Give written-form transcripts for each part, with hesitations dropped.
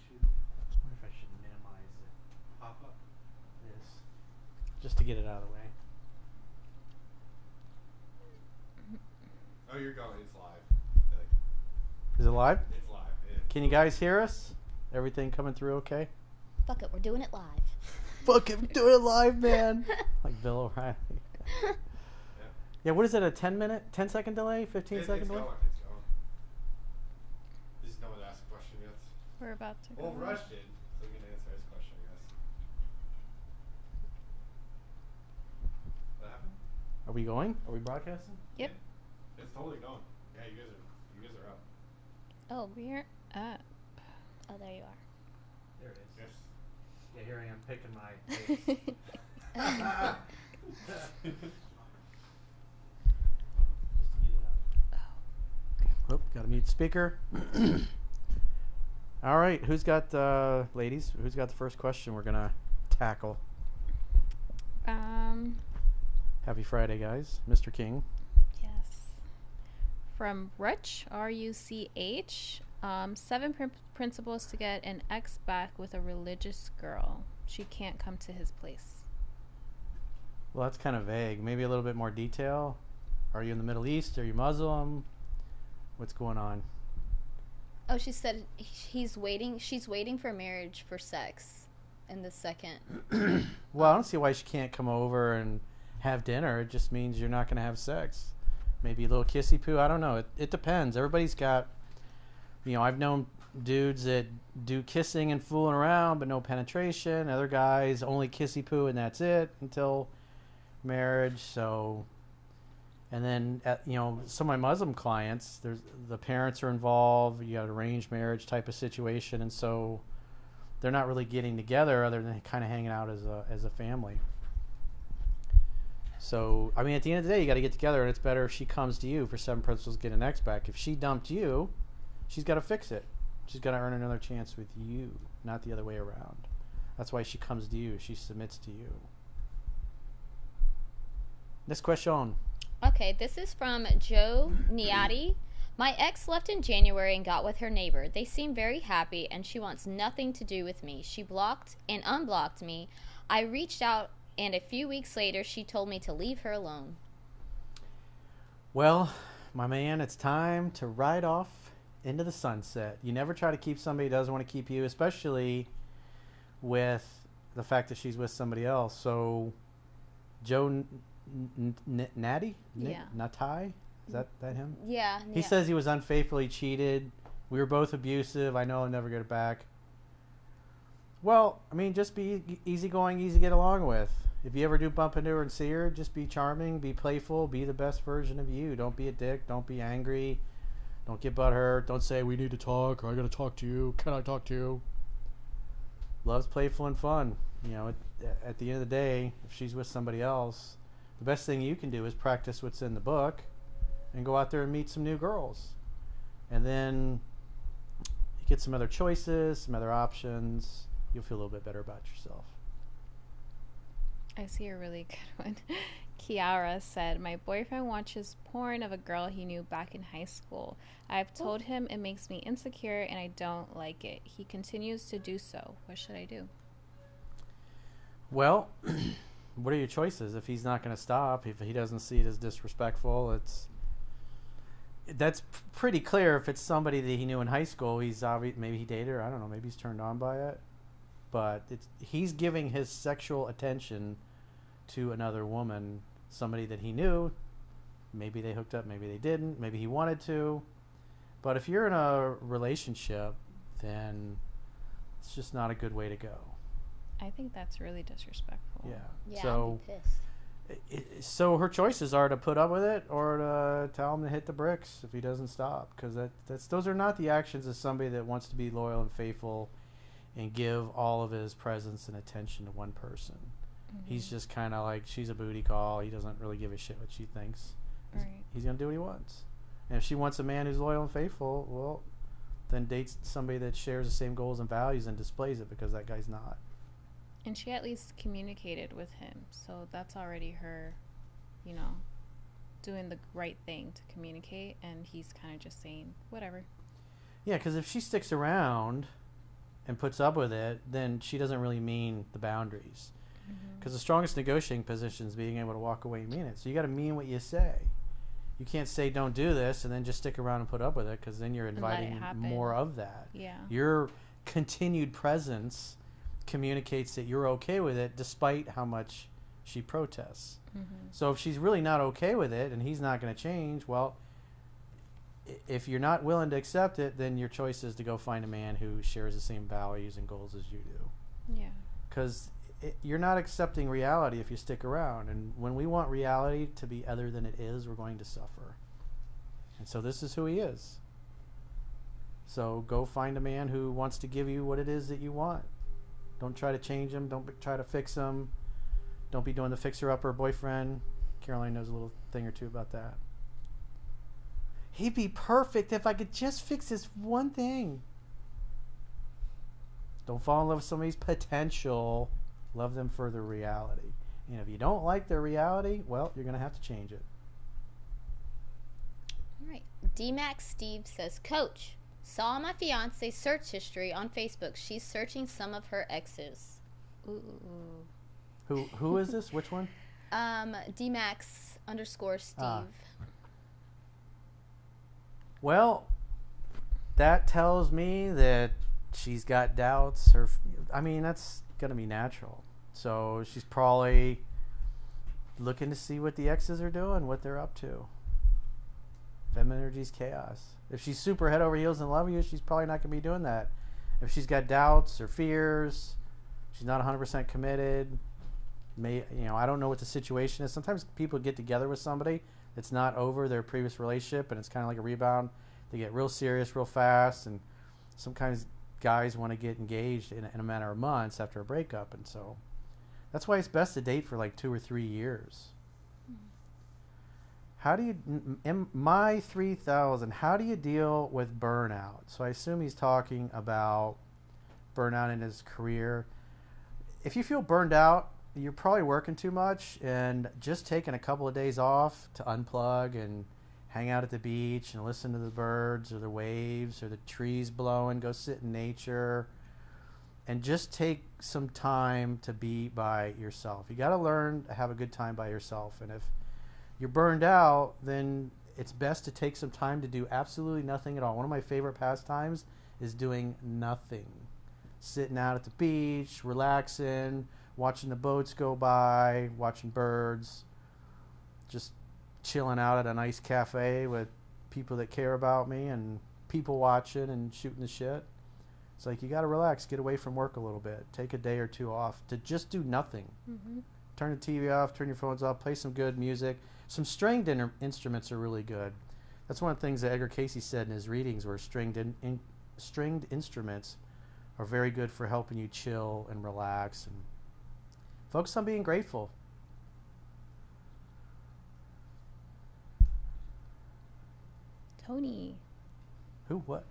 should. I wonder if I should minimize it. Pop up this just to get it out of the way. Oh, you're going. It's live. Is it live? It's live. Can you guys hear us? Everything coming through okay? Fuck it, we're doing it live. Fuck it, we're doing it live, man. Like Bill O'Reilly. Yeah, what is it, a 10-second delay? 15-second delay? It's going. Does no one ask a question yet? We're about to go. Well, Rush did, so we can answer his question, I guess. What happened? Are we going? Are we broadcasting? Yep. Yeah. It's totally going. Yeah, you guys are up. Oh, We're up. oh, there you are. There it is. Yes. Yeah, here I am picking my face. Whoop, gotta mute speaker. All right, who's got, ladies, who's got the first question we're gonna tackle? Yes. Happy Friday, guys. Mr. King. From Ruch, R-U-C-H. 7 principles to get an ex back with a religious girl. She can't come to his place. Well, that's kind of vague. Maybe a little bit more detail. Are you in the Middle East? Are you Muslim? What's going on? Oh, she said she's waiting for marriage for sex in the second. Well, I don't see why she can't come over and have dinner. It just means you're not going to have sex. Maybe a little kissy poo. I don't know. It depends. Everybody's got, I've known dudes that do kissing and fooling around, but no penetration. Other guys only kissy poo and that's it until marriage. So, and then, some of my Muslim clients, the parents are involved. You got an arranged marriage type of situation. And so they're not really getting together other than kind of hanging out as a family. So, at the end of the day, you got to get together, and it's better if she comes to you for 7 principles to get an ex back. If she dumped you, she's got to fix it. She's got to earn another chance with you, not the other way around. That's why she comes to you. She submits to you. Next question. Okay, this is from Joe Niati. My ex left in January and got with her neighbor. They seem very happy, and she wants nothing to do with me. She blocked and unblocked me. I reached out, and a few weeks later, she told me to leave her alone. Well, my man, it's time to ride off into the sunset. You never try to keep somebody who doesn't want to keep you, especially with the fact that she's with somebody else. So, Joe Natty? Yeah. Natai? Is that him? Yeah. He says he was unfaithfully cheated. We were both abusive. I know I'll never get it back. Well, just be easygoing, easy to get along with. If you ever do bump into her and see her, just be charming, be playful, be the best version of you. Don't be a dick. Don't be angry. Don't get butthurt. Don't say, we need to talk, or I got to talk to you. Can I talk to you? Love's playful and fun. At the end of the day, if she's with somebody else, the best thing you can do is practice what's in the book and go out there and meet some new girls. And then you get some other choices, some other options. You'll feel a little bit better about yourself. I see a really good one. Kiara said, my boyfriend watches porn of a girl he knew back in high school. I've told him it makes me insecure and I don't like it. He continues to do so. What should I do? Well, what are your choices? If he's not going to stop, if he doesn't see it as disrespectful, that's pretty clear. If it's somebody that he knew in high school, maybe he dated her. I don't know. Maybe he's turned on by it. But he's giving his sexual attention to another woman, somebody that he knew. Maybe they hooked up, maybe they didn't, maybe he wanted to. But if you're in a relationship, then it's just not a good way to go. I think that's really disrespectful. Yeah, so I'd be pissed. So her choices are to put up with it or to tell him to hit the bricks if he doesn't stop, because those are not the actions of somebody that wants to be loyal and faithful and give all of his presence and attention to one person. Mm-hmm. He's just kind of like, she's a booty call. He doesn't really give a shit what she thinks. Right. He's going to do what he wants. And if she wants a man who's loyal and faithful, well, then dates somebody that shares the same goals and values and displays it, because that guy's not. And she at least communicated with him. So that's already her, doing the right thing to communicate. And he's kind of just saying, whatever. Yeah, because if she sticks around and puts up with it, then she doesn't really mean the boundaries. Because the strongest negotiating position is being able to walk away and mean it. So you got to mean what you say. You can't say don't do this and then just stick around and put up with it, because then you're inviting more of that. Yeah. Your continued presence communicates that you're okay with it despite how much she protests. So if she's really not okay with it and he's not going to change, well, if you're not willing to accept it, then your choice is to go find a man who shares the same values and goals as you do. Yeah. Because you're not accepting reality if you stick around. And when we want reality to be other than it is, we're going to suffer. And so this is who he is. So go find a man who wants to give you what it is that you want. Don't try to change him. Don't try to fix him. Don't be doing the fixer-upper boyfriend. Caroline knows a little thing or two about that. He'd be perfect if I could just fix this one thing. Don't fall in love with somebody's potential. Love them for their reality. And if you don't like their reality, well, you're going to have to change it. All right. DMAX Steve says, Coach, saw my fiance's search history on Facebook. She's searching some of her exes. Ooh. Who is this? Which one? DMAX _ Steve. Well, that tells me that she's got doubts. That's going to be natural. So she's probably looking to see what the exes are doing, what they're up to. Feminine energy's chaos. If she's super head over heels in love with you, she's probably not going to be doing that. If she's got doubts or fears, she's not 100% committed. I don't know what the situation is. Sometimes people get together with somebody that's not over their previous relationship, and it's kind of like a rebound. They get real serious real fast, and sometimes guys want to get engaged in a matter of months after a breakup, and so that's why it's best to date for like 2 or 3 years. How do you, in my 3000, how do you deal with burnout? So I assume he's talking about burnout in his career. If you feel burned out, you're probably working too much, and just taking a couple of days off to unplug and hang out at the beach and listen to the birds or the waves or the trees blowing, go sit in nature, and just take some time to be by yourself. You got to learn to have a good time by yourself. And if you're burned out, then it's best to take some time to do absolutely nothing at all. One of my favorite pastimes is doing nothing. Sitting out at the beach, relaxing, watching the boats go by, watching birds, just chilling out at a nice cafe with people that care about me and people watching and shooting the shit. It's like you got to relax, get away from work a little bit, take a day or two off to just do nothing. Turn the TV off, turn your phones off, play some good music. Some stringed instruments are really good. That's one of the things that Edgar Casey said in his readings, where stringed instruments are very good for helping you chill and relax and focus on being grateful. Tony. Who? What?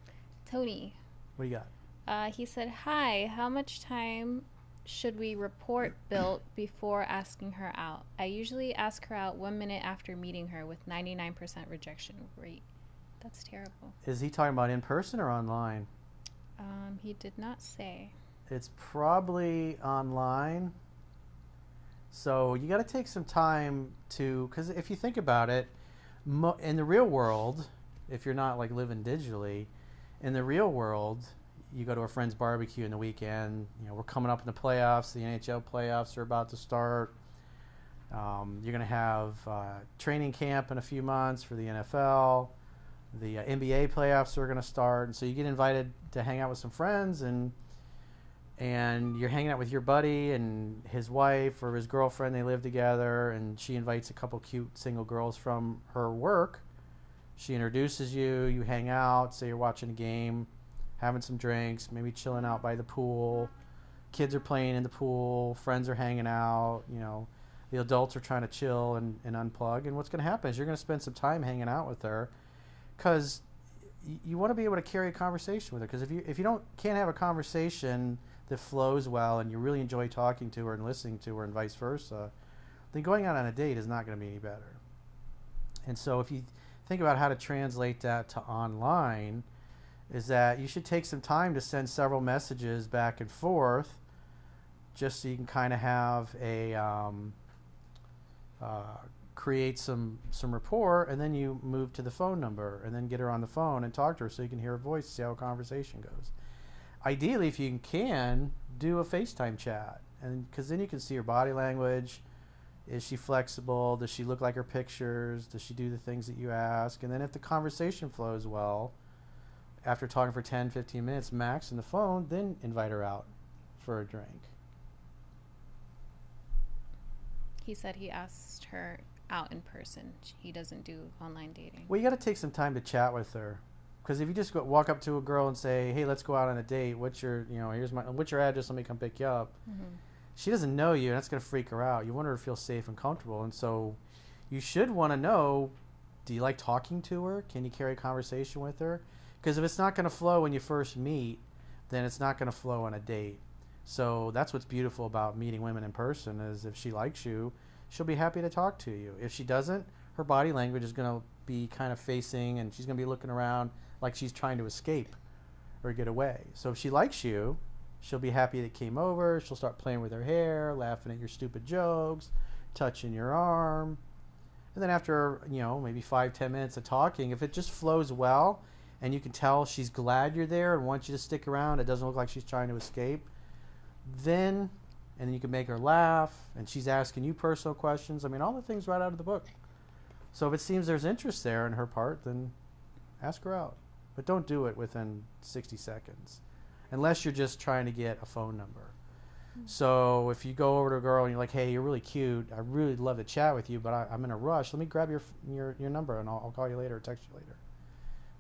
Tony. What do you got? He said, hi, how much time should we report built before asking her out? I usually ask her out 1 minute after meeting her with 99% rejection rate. That's terrible. Is he talking about in person or online? He did not say. It's probably online. So you got to take some time to, because if you think about it, in the real world, if you're not like living digitally, in the real world, you go to a friend's barbecue in the weekend. We're coming up in the playoffs. The NHL playoffs are about to start. You're going to have training camp in a few months for the NFL. The NBA playoffs are going to start. And so you get invited to hang out with some friends, and you're hanging out with your buddy and his wife or his girlfriend. They live together, and she invites a couple cute single girls from her work. She introduces you. You hang out. Say you're watching a game, having some drinks, maybe chilling out by the pool. Kids are playing in the pool. Friends are hanging out. The adults are trying to chill and unplug. And what's going to happen is you're going to spend some time hanging out with her, because you want to be able to carry a conversation with her. Because if you can't have a conversation that flows well and you really enjoy talking to her and listening to her and vice versa, then going out on a date is not going to be any better. And so if you think about how to translate that to online, is that you should take some time to send several messages back and forth, just so you can kind of have a create some rapport, and then you move to the phone number and then get her on the phone and talk to her so you can hear her voice, see how a conversation goes. Ideally, if you can, do a FaceTime chat, and because then you can see her body language. Is she flexible? Does she look like her pictures? Does she do the things that you ask? And then if the conversation flows well, after talking for 10, 15 minutes max on the phone, then invite her out for a drink. He said he asked her out in person. He doesn't do online dating. Well, you got to take some time to chat with her, because if you just walk up to a girl and say, "Hey, let's go out on a date. What's your address? Let me come pick you up." Mm-hmm. She doesn't know you, and that's going to freak her out. You want her to feel safe and comfortable, and so you should want to know: do you like talking to her? Can you carry a conversation with her? Because if it's not going to flow when you first meet, then it's not going to flow on a date. So that's what's beautiful about meeting women in person, is if she likes you, she'll be happy to talk to you. If she doesn't, her body language is going to be kind of facing, and she's going to be looking around like she's trying to escape or get away. So if she likes you, she'll be happy that came over. She'll start playing with her hair, laughing at your stupid jokes, touching your arm. And then after, maybe 5-10 minutes of talking, if it just flows well and you can tell she's glad you're there and wants you to stick around, it doesn't look like she's trying to escape, and then you can make her laugh, and she's asking you personal questions. I mean, all the things right out of the book. So if it seems there's interest there on her part, then ask her out. But don't do it within 60 seconds, unless you're just trying to get a phone number. Mm-hmm. So if you go over to a girl and you're like, "Hey, you're really cute. I really love to chat with you, but I'm in a rush. Let me grab your number, and I'll call you later or text you later."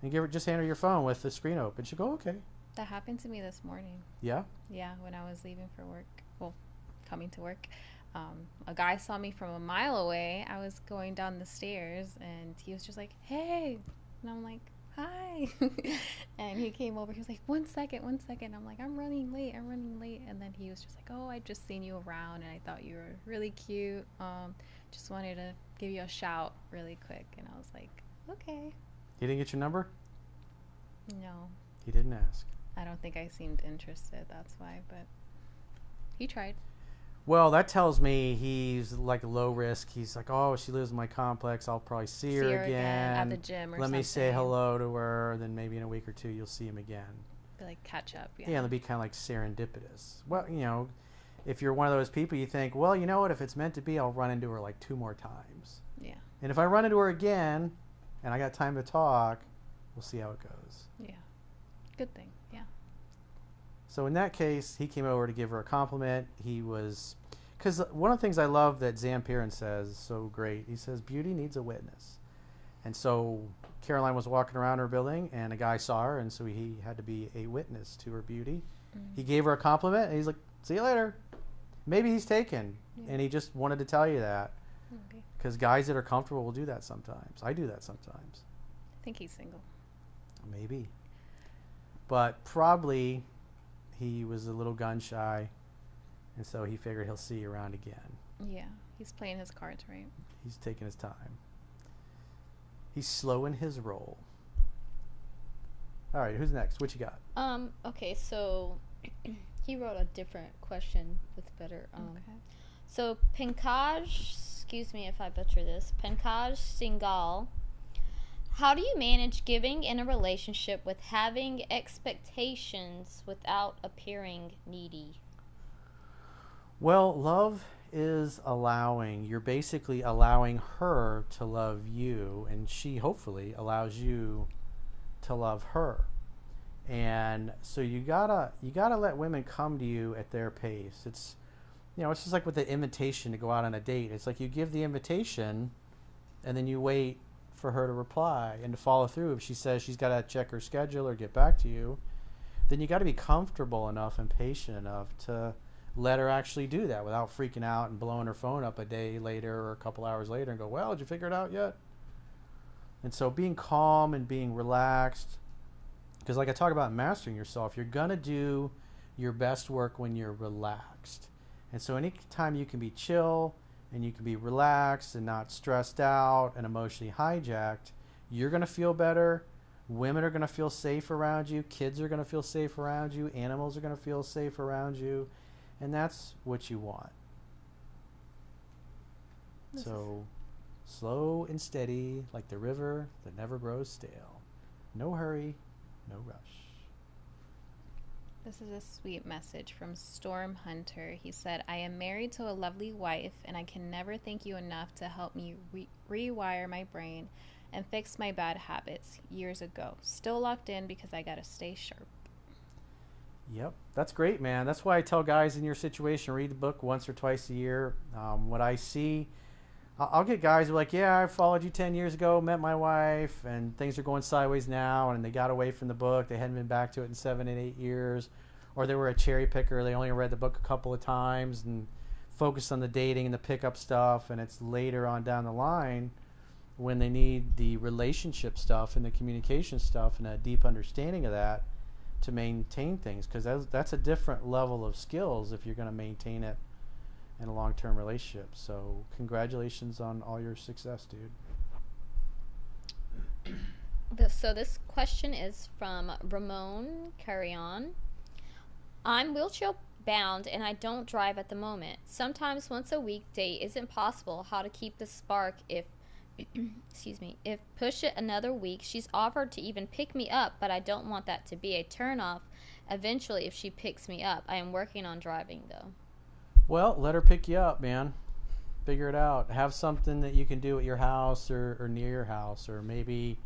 And just hand her your phone with the screen open. She'll go, "Okay." That happened to me this morning. Yeah? Yeah, when I was leaving for work. Well, coming to work. A guy saw me from a mile away. I was going down the stairs, and he was just like, "Hey." And I'm like, "Hi." And he came over. He was like, one second. I'm like, I'm running late. And then he was just like, "Oh, I just seen you around, and I thought you were really cute. Just wanted to give you a shout really quick." And I was like, "Okay." He didn't get your number? No. He didn't ask. I don't think I seemed interested. That's why, but he tried. Well, that tells me he's like low risk. He's like, "Oh, she lives in my complex. I'll probably see her again at the gym or Let something. me say hello to her. Then maybe in a week or two you'll see him again." But like catch up. Yeah. Yeah, it'll be kind of like serendipitous. Well, if you're one of those people, you think, "Well, you know what? If it's meant to be, I'll run into her like 2 more times. Yeah. And if I run into her again, and I got time to talk, we'll see how it goes." Yeah. Good thing. Yeah. So in that case, he came over to give her a compliment. Because one of the things I love that Zampirin says is so great. He says, beauty needs a witness. And so Caroline was walking around her building, and a guy saw her, and so he had to be a witness to her beauty. Mm-hmm. He gave her a compliment, and he's like, "See you later." Maybe he's taken, and he just wanted to tell you that. Because guys that are comfortable will do that sometimes. I do that sometimes. I think he's single. Maybe. But probably he was a little gun shy, and so he figured he'll see you around again. Yeah, he's playing his cards right. He's taking his time. He's slow in his roll. All right, who's next? What you got? Okay, so he wrote a different question with better Okay. So Pankaj, excuse me if I butcher this, Pankaj Singhal, how do you manage giving in a relationship with having expectations without appearing needy? Well, love is allowing. You're basically allowing her to love you, and she hopefully allows you to love her. And so you gotta let women come to you at their pace. It's it's just like with the invitation to go out on a date. It's like you give the invitation, and then you wait for her to reply and to follow through. If she says she's got to check her schedule or get back to you, then you got to be comfortable enough and patient enough to let her actually do that without freaking out and blowing her phone up a day later or a couple hours later and go, "Well, did you figure it out yet?" And so being calm and being relaxed, because like I talk about mastering yourself, you're going to do your best work when you're relaxed. And so anytime you can be chill and you can be relaxed and not stressed out and emotionally hijacked, you're going to feel better. Women are going to feel safe around you. Kids are going to feel safe around you. Animals are going to feel safe around you. And that's what you want. So slow and steady, like the river that never grows stale. No hurry, no rush. This is a sweet message from Storm Hunter. He said, I am married to a lovely wife, and I can never thank you enough to help me rewire my brain and fix my bad habits years ago. Still locked in because I got to stay sharp. Yep, that's great, man. That's why I tell guys in your situation, read the book once or twice a year. What I see, I'll get guys who are like, yeah, I followed you 10 years ago, met my wife, and things are going sideways now, and they got away from the book. They hadn't been back to it in 7 and 8 years. Or they were a cherry picker. They only read the book a couple of times and focused on the dating and the pickup stuff, and it's later on down the line when they need the relationship stuff and the communication stuff and a deep understanding of that to maintain things, because that's a different level of skills if you're going to maintain it in a long-term relationship. So congratulations on all your success, dude. So this question is from Ramon Carrion. I'm wheelchair bound and I don't drive at the moment. Sometimes once a week date isn't possible. How to keep the spark if if push it another week. She's offered to even pick me up, but I don't want that to be a turn off eventually if she picks me up. I am working on driving though. Well, let her pick you up, man. Figure it out. Have something that you can do at your house or near your house, or maybe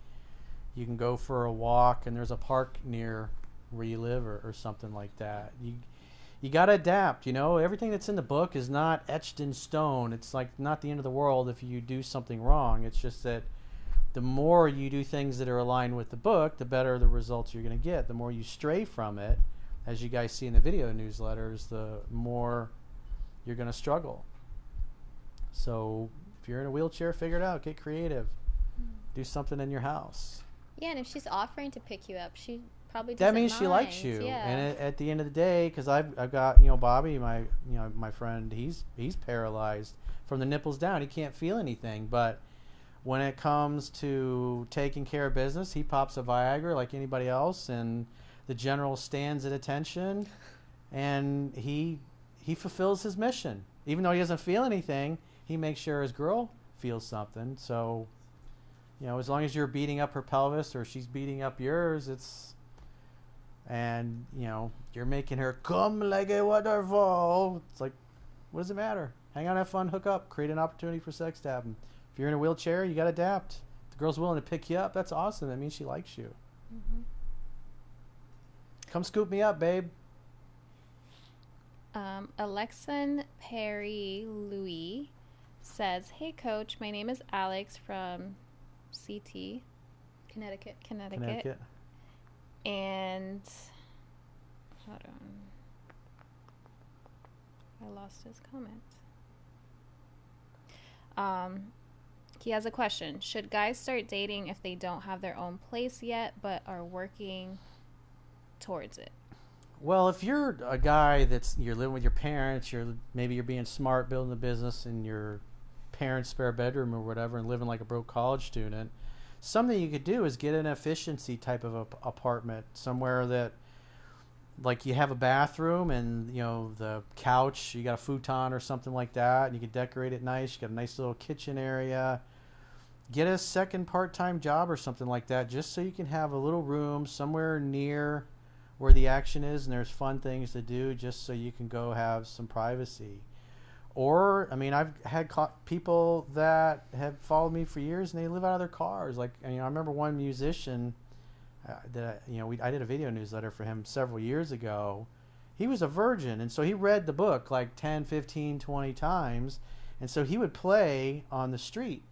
you can go for a walk and there's a park near where you live or something like that. You got to adapt, you know. Everything that's in the book is not etched in stone. It's like not the end of the world if you do something wrong. It's just that the more you do things that are aligned with the book, the better the results you're going to get. The more you stray from it, as you guys see in the video newsletters, the more you're going to struggle. So if you're in a wheelchair, figure it out. Get creative. Do something in your house. Yeah, and if she's offering to pick you up, she probably that doesn't means mind. she likes you. Yeah. And at the end of the day, because I've got, you know, Bobby, my friend, he's paralyzed from the nipples down. He can't feel anything. But when it comes to taking care of business, he pops a Viagra like anybody else, and the general stands at attention, and he fulfills his mission. Even though he doesn't feel anything, he makes sure his girl feels something. So, you know, as long as you're beating up her pelvis or she's beating up yours, and, you know, you're making her come like a waterfall. It's like, what does it matter? Hang out, have fun, hook up, create an opportunity for sex to happen. If you're in a wheelchair, you got to adapt. If the girl's willing to pick you up, that's awesome. That means she likes you. Mm-hmm. Come scoop me up, babe. Alexan Perry Louis says, hey coach, my name is Alex from CT, Connecticut. And hold on, I lost his comment. He has a question. Should guys start dating if they don't have their own place yet but are working towards it? Well, if you're a guy you're living with your parents, maybe you're being smart, building a business in your parents' spare bedroom or whatever, and living like a broke college student, something you could do is get an efficiency type of apartment somewhere that, like, you have a bathroom and, you know, the couch, you got a futon or something like that, and you can decorate it nice. You got a nice little kitchen area. Get a second part-time job or something like that, just so you can have a little room somewhere near where the action is and there's fun things to do, just so you can go have some privacy. Or, I mean, I've had people that have followed me for years and they live out of their cars. Like, you know, I remember one musician that, you know, I did a video newsletter for him several years ago. He was a virgin, and so he read the book like 10, 15, 20 times, and so he would play on the street,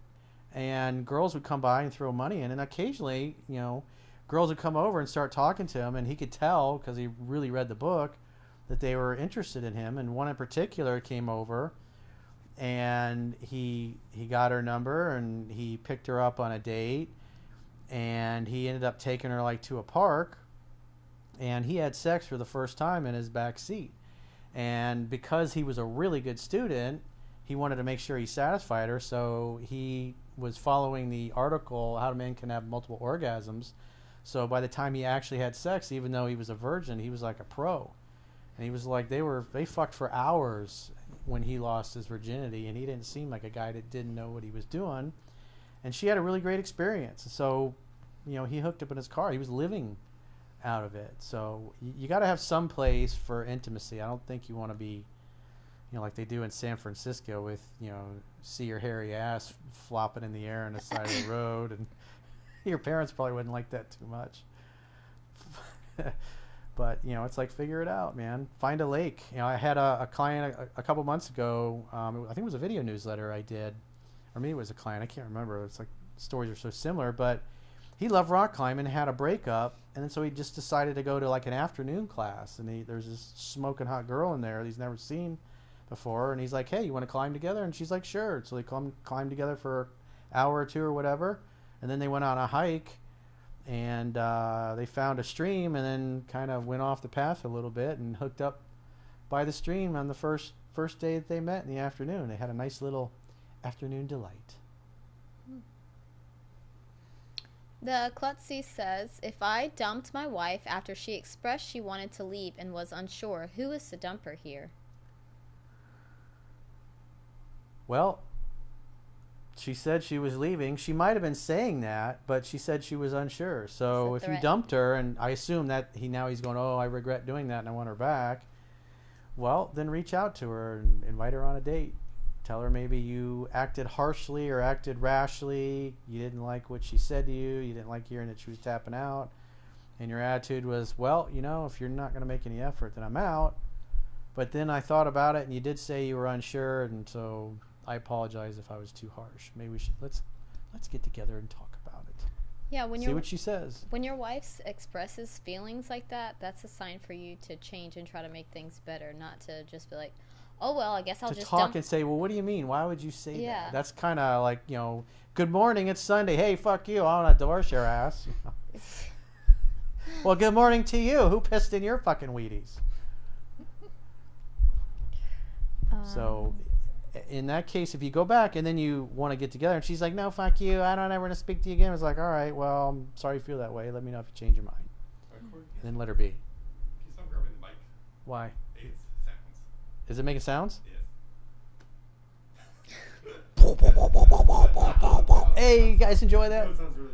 and girls would come by and throw money in, and occasionally, you know, girls would come over and start talking to him, and he could tell, because he really read the book, that they were interested in him. And one in particular came over, and he got her number, and he picked her up on a date, and he ended up taking her like to a park, and he had sex for the first time in his back seat. And because he was a really good student, he wanted to make sure he satisfied her, so he was following the article, How Men Can Have Multiple Orgasms. So by the time he actually had sex, even though he was a virgin, he was like a pro. And he was like, they fucked for hours when he lost his virginity, and he didn't seem like a guy that didn't know what he was doing. And she had a really great experience. So, you know, he hooked up in his car. He was living out of it. So you got to have some place for intimacy. I don't think you want to be, you know, like they do in San Francisco with, you know, see your hairy ass flopping in the air on the side of the road. And your parents probably wouldn't like that too much. But, you know, it's like, figure it out, man. Find a lake. You know, I had a client a couple months ago. I think it was a video newsletter I did. Or maybe it was a client. I can't remember. It's like stories are so similar. But he loved rock climbing, had a breakup. And then so he just decided to go to like an afternoon class. And there's this smoking hot girl in there that he's never seen before. And he's like, hey, you want to climb together? And she's like, sure. So they climbed together for an hour or two or whatever. And then they went on a hike. And they found a stream and then kind of went off the path a little bit and hooked up by the stream on the first day that they met in the afternoon. They had a nice little afternoon delight. The Klutzy says, if I dumped my wife after she expressed she wanted to leave and was unsure, who is the dumper here? Well, she said she was leaving. She might have been saying that, but she said she was unsure. So if you dumped her, and I assume that he's going, oh, I regret doing that and I want her back. Well, then reach out to her and invite her on a date. Tell her maybe you acted harshly or acted rashly. You didn't like what she said to you. You didn't like hearing that she was tapping out. And your attitude was, well, you know, if you're not going to make any effort, then I'm out. But then I thought about it, and you did say you were unsure, and so I apologize if I was too harsh. Maybe we should let's get together and talk about it. Yeah, see what she says. When your wife expresses feelings like that, that's a sign for you to change and try to make things better, not to just be like, oh well, I guess I'll just talk and say, well, what do you mean? Why would you say Yeah. that? That's kind of like, you know, good morning, it's Sunday. Hey, fuck you, I want to divorce your ass. Well, good morning to you. Who pissed in your fucking Wheaties? So in that case, if you go back and then you want to get together and she's like, no, fuck you, I don't ever want to speak to you again. It's like, all right, well, I'm sorry you feel that way. Let me know if you change your mind. And then let her be. Can you stop grabbing the mic? Why? It's sounds. Is it making sounds? Yes. Hey, you guys enjoy that? That sounds really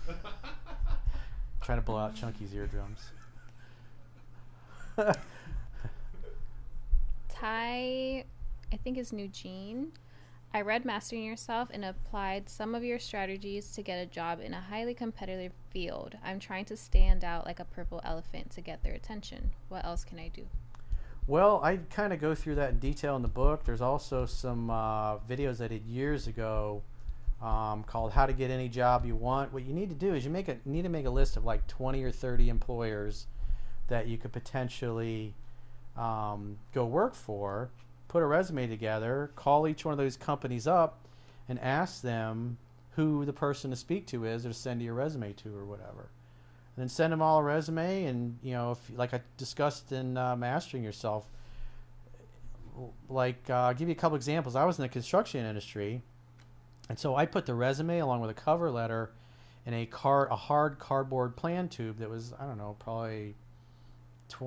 bad. Trying to blow out Chunky's eardrums. Ty, I think is Eugene. I read Mastering Yourself and applied some of your strategies to get a job in a highly competitive field. I'm trying to stand out like a purple elephant to get their attention. What else can I do? Well, I kind of go through that in detail in the book. There's also some videos I did years ago called How to Get Any Job You Want. What you need to do is you need to make a list of like 20 or 30 employers that you could potentially go work for, put a resume together, call each one of those companies up, and ask them who the person to speak to is or to send your resume to or whatever. And then send them all a resume, and you know, if like I discussed in Mastering Yourself, like I'll give you a couple examples. I was in the construction industry, and so I put the resume along with a cover letter in a hard cardboard plan tube that was, I don't know, probably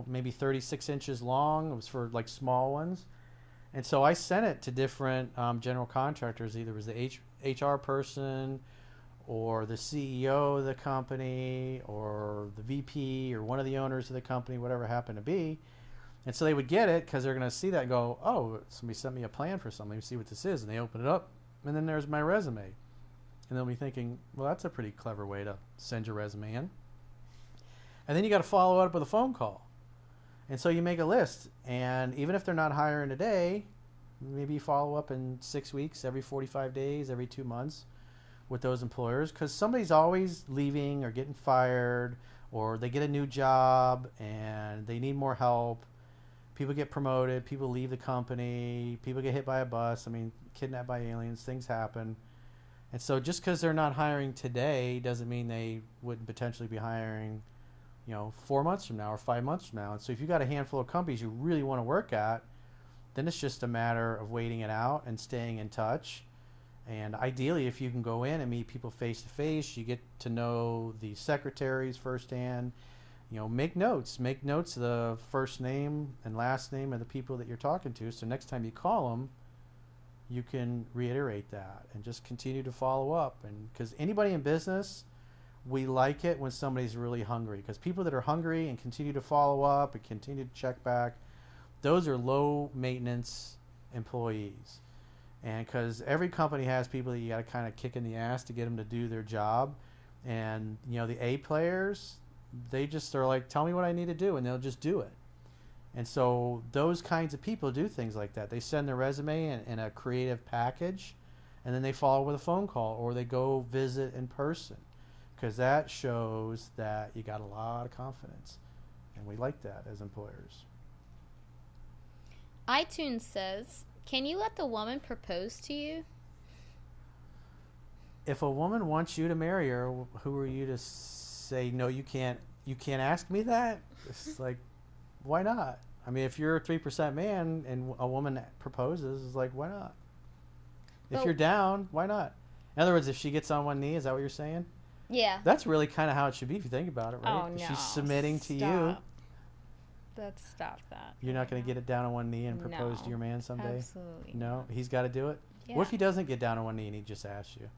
maybe 36 inches long. It was for like small ones. And so I sent it to different general contractors. Either it was the HR person or the CEO of the company or the VP or one of the owners of the company, whatever it happened to be. And so they would get it because they're going to see that and go, oh, somebody sent me a plan for something. Let me see what this is. And they open it up, and then there's my resume. And they'll be thinking, well, that's a pretty clever way to send your resume in. And then you got to follow up with a phone call. And so you make a list. And even if they're not hiring today, maybe you follow up in 6 weeks, every 45 days, every 2 months with those employers, because somebody's always leaving or getting fired, or they get a new job and they need more help. People get promoted, people leave the company, people get hit by a bus, kidnapped by aliens, things happen. And so just because they're not hiring today doesn't mean they wouldn't potentially be hiring 4 months from now or 5 months from now. And so if you've got a handful of companies you really want to work at, then it's just a matter of waiting it out and staying in touch And ideally, if you can go in and meet people face to face, you get to know the secretaries firsthand. You know, make notes of the first name and last name of the people that you're talking to. So next time you call them, you can reiterate that and just continue to follow up. And because anybody in business, we like it when somebody's really hungry, because people that are hungry and continue to follow up and continue to check back, those are low maintenance employees. And because every company has people that you got to kind of kick in the ass to get them to do their job. And, you know, the A players, they just are like, tell me what I need to do, and they'll just do it. And so those kinds of people do things like that. They send their resume in a creative package, and then they follow with a phone call, or they go visit in person, because that shows that you got a lot of confidence. And we like that as employers. iTunes says, can you let the woman propose to you? If a woman wants you to marry her, who are you to say, no, you can't ask me that? It's like, why not? I mean, if you're a 3% man and a woman proposes, it's like, why not? If you're down, why not? In other words, if she gets on one knee, is that what you're saying? Yeah. That's really kind of how it should be if you think about it, right? Oh, no. She's submitting to you. Let's stop that. You're not going to get it down on one knee and propose to your man someday? Absolutely. No? He's got to do it? Yeah. What if he doesn't get down on one knee and he just asks you?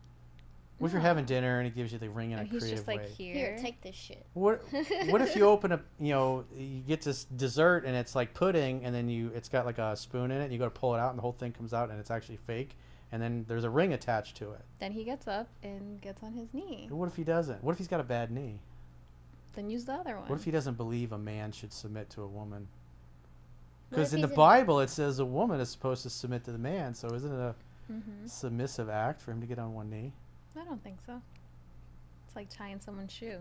What if you're having dinner and he gives you the ring in a And he's creative just like, way? Here, take this shit. What if you open up, you know, you get this dessert and it's like pudding, and then it's got like a spoon in it, and you go to pull it out and the whole thing comes out and it's actually fake, and then there's a ring attached to it. Then he gets up and gets on his knee. What if he doesn't? What if he's got a bad knee? Then use the other one. What if he doesn't believe a man should submit to a woman? What Because if in the he's Bible it says a woman is supposed to submit to the man, so isn't it a Mm-hmm. submissive act for him to get on one knee? I don't think so. It's like tying someone's shoe.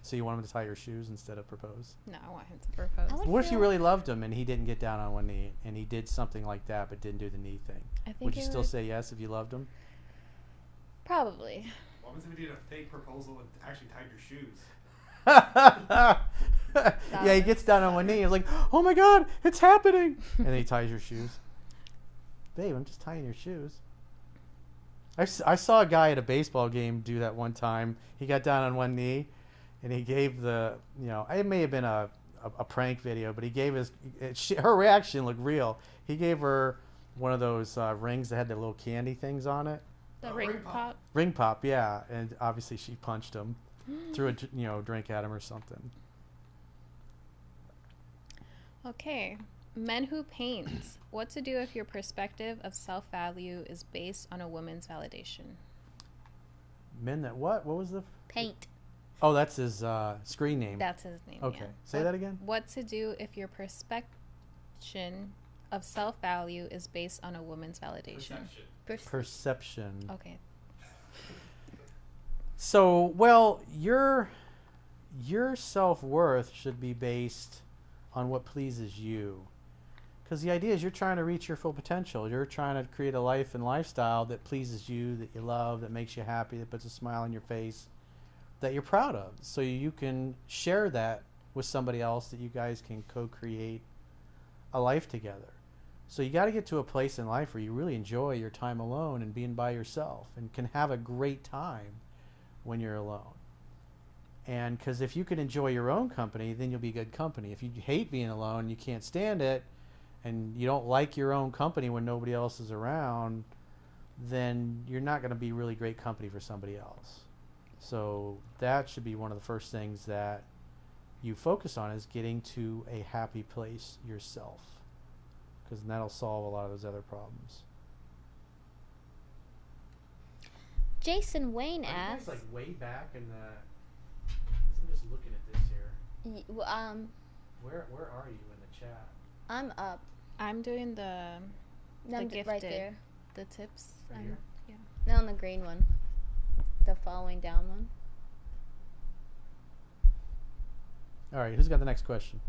So you want him to tie your shoes instead of propose? No, I want him to propose. I would What if you feel- really loved him and he didn't get down on one knee and he did something like that but didn't do the knee thing? I think Would you it still say yes if you loved him? Probably. What happens if you did a fake proposal and actually tied your shoes? Yeah, he gets down on one knee. He's like, "Oh my God, it's happening!" And then he ties your shoes. Babe, I'm just tying your shoes. I saw a guy at a baseball game do that one time. He got down on one knee, and he gave it may have been a prank video, but he gave her reaction looked real. He gave her one of those rings that had the little candy things on it. The Oh, ring ring pop. pop. Ring pop, yeah. And obviously she punched him, threw a drink at him or something. Okay. Men who paint. What to do if your perspective of self-value is based on a woman's validation? Men that what? What was the? Paint. Oh, that's his screen name. That's his name. Okay. Yeah. Say that again. What to do if your perception of self-value is based on a woman's validation? Perception. Perception. Okay. So, well, your self-worth should be based on what pleases you. Because the idea is you're trying to reach your full potential. You're trying to create a life and lifestyle that pleases you, that you love, that makes you happy, that puts a smile on your face, that you're proud of. So you can share that with somebody else, that you guys can co-create a life together. So you got to get to a place in life where you really enjoy your time alone and being by yourself and can have a great time when you're alone. And because if you can enjoy your own company, then you'll be good company. If you hate being alone, you can't stand it, and you don't like your own company when nobody else is around, then you're not going to be really great company for somebody else. So that should be one of the first things that you focus on, is getting to a happy place yourself, because that'll solve a lot of those other problems. Jason Wayne asks. like way back in the. I'm just looking at this here. Where are you in the chat? I'm up. I'm doing the No, I'm gifted, right there. the tips. Right and- here? yeah. No, on the green one. The following down one. All right, who's got the next question?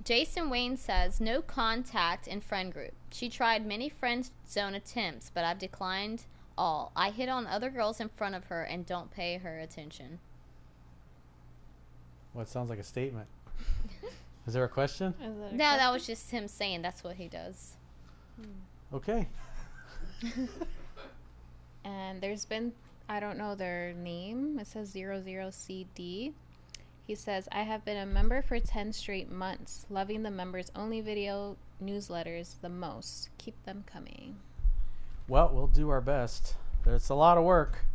Jason Wayne says, no contact in friend group. She tried many friend zone attempts, but I've declined all. I hit on other girls in front of her and don't pay her attention. Well, it sounds like a statement. Is there a question? Is that a No, that question? was just him saying that's what he does. Okay. And there's been, I don't know their name. It says 00CD. He says, I have been a member for 10 straight months, loving the members only video newsletters the most. Keep them coming. Well, we'll do our best. It's a lot of work.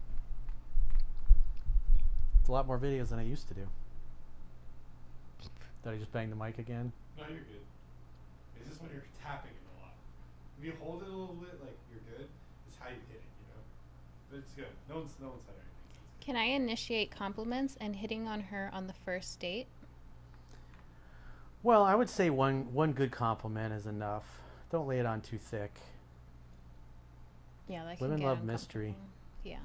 It's a lot more videos than I used to do. Did I just bang the mic again? No, you're good. It's just when you're tapping it a lot. If you hold it a little bit, like you're good. It's how you hit it, you know. But it's good. No one's said anything. Can I initiate compliments and hitting on her on the first date? Well, I would say one good compliment is enough. Don't lay it on too thick. Yeah, that Women can get love mystery. uncomfortable. Yeah.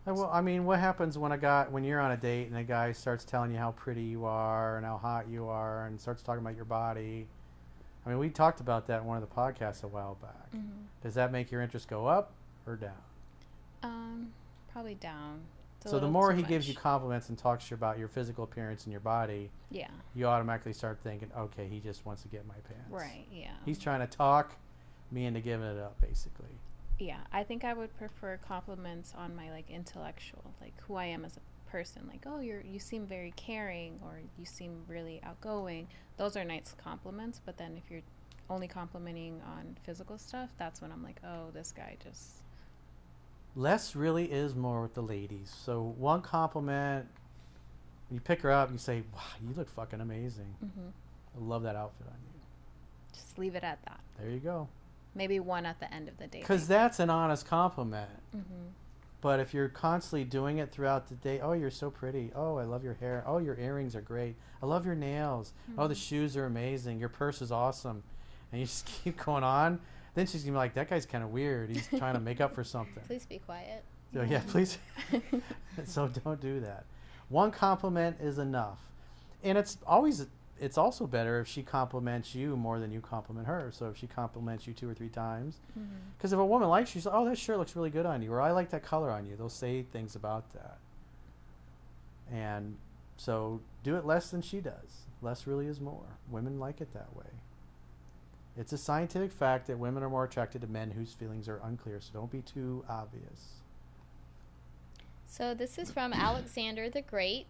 Well, I mean, what happens when you're on a date and a guy starts telling you how pretty you are and how hot you are and starts talking about your body? I mean, we talked about that in one of the podcasts a while back. Mm-hmm. Does that make your interest go up or down? Probably down. It's a So the little more too he gives you much. compliments and talks to you about your physical appearance and your body, Yeah. you automatically start thinking, okay, he just wants to get my pants. Right. Yeah. He's trying to talk me into giving it up, basically. Yeah, I think I would prefer compliments on my like intellectual, like who I am as a person. Like, oh, you seem very caring, or you seem really outgoing. Those are nice compliments. But then if you're only complimenting on physical stuff, that's when I'm like, oh, this guy just. Less really is more with the ladies. So one compliment, you pick her up, and you say, wow, you look fucking amazing. Mm-hmm. I love that outfit on you. Just leave it at that. There you go. Maybe one at the end of the day. Because that's an honest compliment. Mm-hmm. But if you're constantly doing it throughout the day, oh, you're so pretty. Oh, I love your hair. Oh, your earrings are great. I love your nails. Mm-hmm. Oh, the shoes are amazing. Your purse is awesome. And you just keep going on. Then she's going to be like, that guy's kind of weird. He's trying to make up for something. Please be quiet. So, yeah, please. So don't do that. One compliment is enough. And it's also better if she compliments you more than you compliment her. So if she compliments you 2 or 3 times. Because if a woman likes you, she's like, oh, that shirt looks really good on you. Or I like that color on you. They'll say things about that. And so do it less than she does. Less really is more. Women like it that way. It's a scientific fact that women are more attracted to men whose feelings are unclear. So don't be too obvious. So this is from Alexander the Great.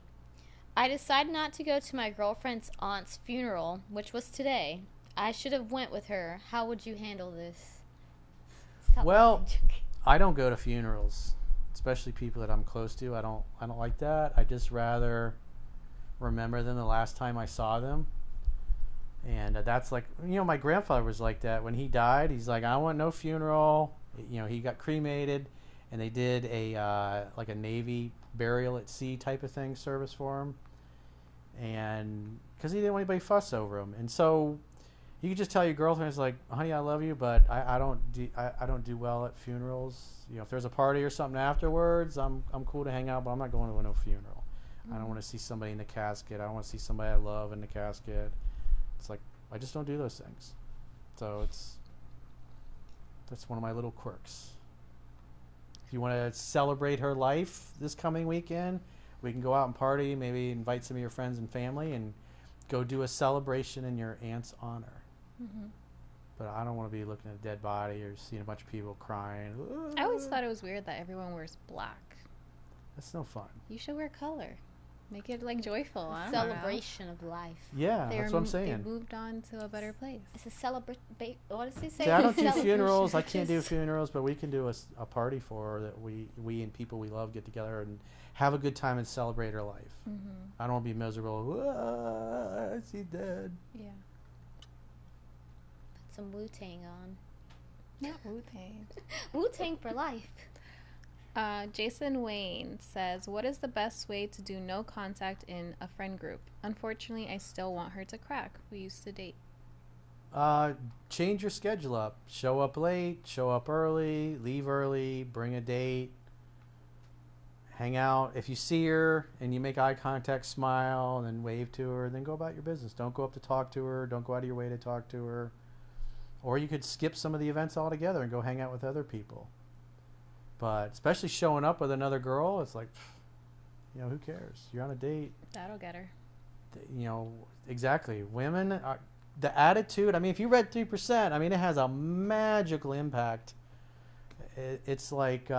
I decided not to go to my girlfriend's aunt's funeral, which was today. I should have went with her. How would you handle this? Stop Well, laughing. I don't go to funerals, especially people that I'm close to. I don't like that. I just rather remember them the last time I saw them. And that's like, my grandfather was like that. When he died, he's like, I want no funeral. He got cremated, and they did a like a Navy burial at sea type of thing service for him. And because he didn't want anybody fuss over him. And so you could just tell your girlfriend, it's like, honey, I love you, but I don't do well at funerals. If there's a party or something afterwards, I'm cool to hang out, but I'm not going to no funeral. I don't want to see somebody in the casket. I don't want to see somebody I love in the casket. It's like, I just don't do those things. So that's one of my little quirks. If you want to celebrate her life this coming weekend, we can go out and party, maybe invite some of your friends and family, and go do a celebration in your aunt's honor. Mm-hmm. But I don't want to be looking at a dead body or seeing a bunch of people crying. I always thought it was weird that everyone wears black. That's no fun. You should wear color. Make it like joyful. I don't know. Celebration of life. Yeah, that's what I'm They saying. moved on to a better place. It's a celebration. What does he say? See, I don't do Celebration. funerals. I can't do funerals, but we can do a party for her that we and people we love get together and have a good time and celebrate her life. Mm-hmm. I don't want to be miserable. She's dead. Yeah. Put some Wu-Tang on. Not Wu-Tang. Wu-Tang for life. Jason Wayne says, what is the best way to do no contact in a friend group? Unfortunately, I still want her to crack. We used to date. Change your schedule up. Show up late, show up early, leave early, bring a date, hang out. If you see her and you make eye contact, smile, and then wave to her, then go about your business. Don't go up to talk to her. Don't go out of your way to talk to her. Or you could skip some of the events altogether and go hang out with other people. But especially showing up with another girl, it's like, who cares? You're on a date. That'll get her. Exactly. Women, the attitude, if you read 3%, it has a magical impact It's like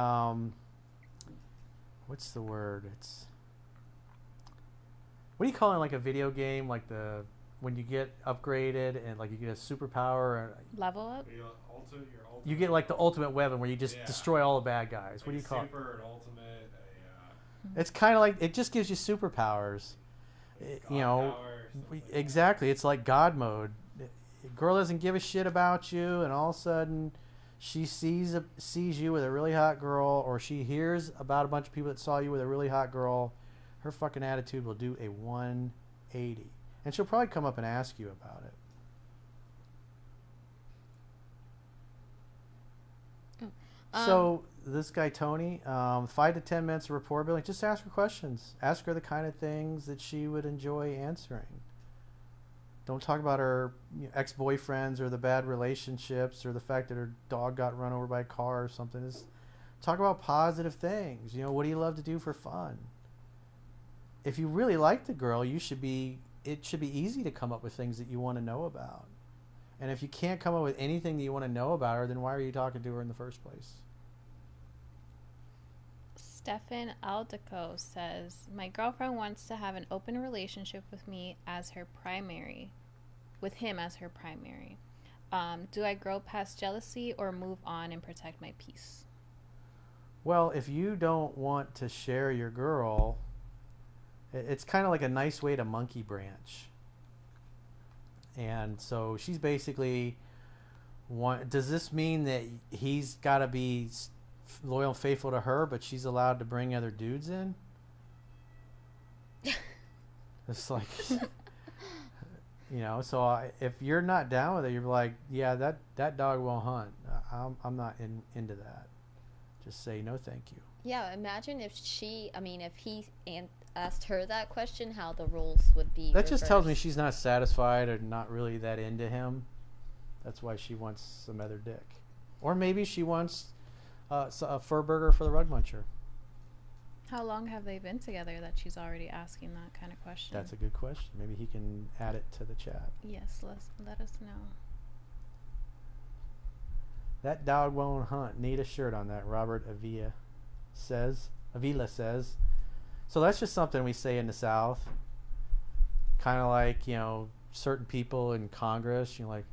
what's the word? It's what do you call it? Like a video game, like the when you get upgraded and like you get a superpower. Level up. Your ultimate You get like the ultimate weapon where you just Yeah. destroy all the bad guys. like What do you call it? super, an ultimate, It's kind of like it just gives you superpowers. You know, exactly. It's like God mode. A girl doesn't give a shit about you, and all of a sudden, she sees you with a really hot girl, or she hears about a bunch of people that saw you with a really hot girl. Her fucking attitude will do a 180, and she'll probably come up and ask you about it. So this guy Tony, 5 to 10 minutes of rapport building. Just ask her questions. Ask her the kind of things that she would enjoy answering. Don't talk about her ex-boyfriends or the bad relationships or the fact that her dog got run over by a car or something. Just talk about positive things. You know, what do you love to do for fun? If you really like the girl, it should be easy to come up with things that you want to know about. And if you can't come up with anything that you want to know about her, then why are you talking to her in the first place? Stefan Aldeco says, my girlfriend wants to have an open relationship with me as her primary. With him as her primary. Do I grow past jealousy or move on and protect my peace? Well, if you don't want to share your girl, it's kind of like a nice way to monkey branch. And so she's basically, does this mean that he's got to be loyal and faithful to her, but she's allowed to bring other dudes in? It's like, you know, so if you're not down with it, you're like, yeah, that dog won't hunt. I'm not into that. Just say no, thank you. Yeah, imagine if he asked her that question, how the roles would be That just tells me reversed. she's not satisfied or not really that into him. That's why she wants some other dick. Or maybe she wants a fur burger for the rug muncher. How long have they been together that she's already asking that kind of question? That's a good question. Maybe he can add it to the chat. Yes, let us know. That dog won't hunt. Need a shirt on that, Robert Avila says. So that's just something we say in the South. Kind of like, you know, certain people in Congress, you know, like,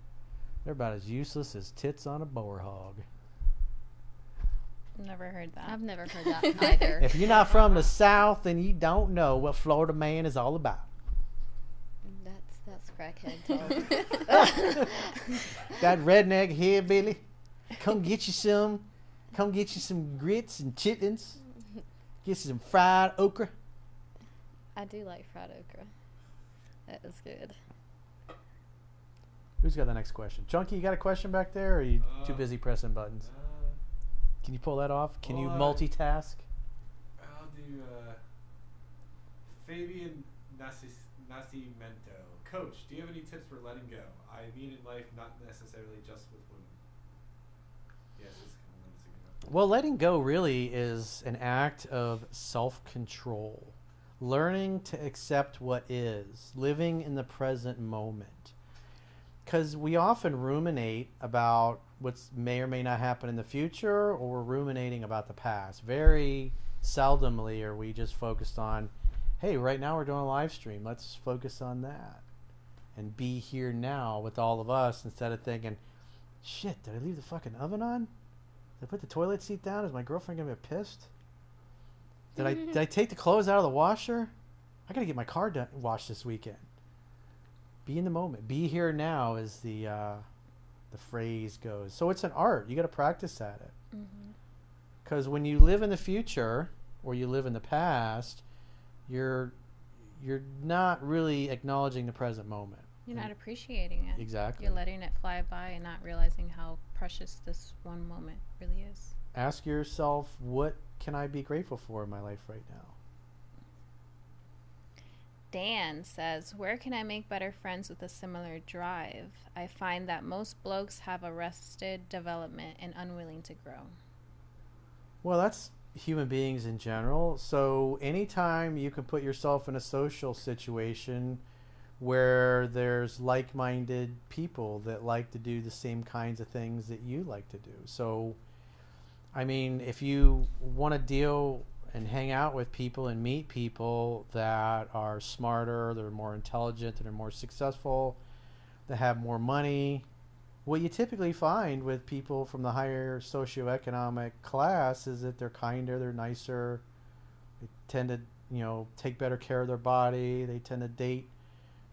they're about as useless as tits on a boar hog. Never heard that. I've never heard that either. If you're not from the South, then you don't know what Florida man is all about. That's crackhead talk. That redneck hillbilly, come get you some grits and chitlins. Get you some fried okra. I do like fried okra. That is good. Who's got the next question? Chunky, you got a question back there, or are you too busy pressing buttons? Can you pull that off? Can you multitask? I'll do Fabian Nascimento. Coach, do you have any tips for letting go? I mean in life, not necessarily just with women. Yes, it's kind of minutes ago. Well, letting go really is an act of self-control. Learning to accept what is. Living in the present moment. Because we often ruminate about what may or may not happen in the future, or we're ruminating about the past. Very seldomly are we just focused on, hey, right now we're doing a live stream. Let's focus on that. And be here now with all of us instead of thinking, shit, did I leave the fucking oven on? Did I put the toilet seat down? Is my girlfriend going to get pissed? Did I take the clothes out of the washer? I got to get my car washed this weekend. Be in the moment. Be here now, as the phrase goes. So it's an art. You got to practice at it. Because when you live in the future or you live in the past, you're not really acknowledging the present moment. You're not appreciating it. Exactly. You're letting it fly by and not realizing how precious this one moment really is. Ask yourself, what can I be grateful for in my life right now? Dan says, where can I make better friends with a similar drive? I find that most blokes have arrested development and unwilling to grow. Well, that's human beings in general. So anytime you can put yourself in a social situation where there's like-minded people that like to do the same kinds of things that you like to do. So I mean, if you want to deal and hang out with people and meet people that are smarter, that are more intelligent, that are more successful, that have more money, what you typically find with people from the higher socioeconomic class is that they're kinder, they're nicer, they tend to, take better care of their body, they tend to date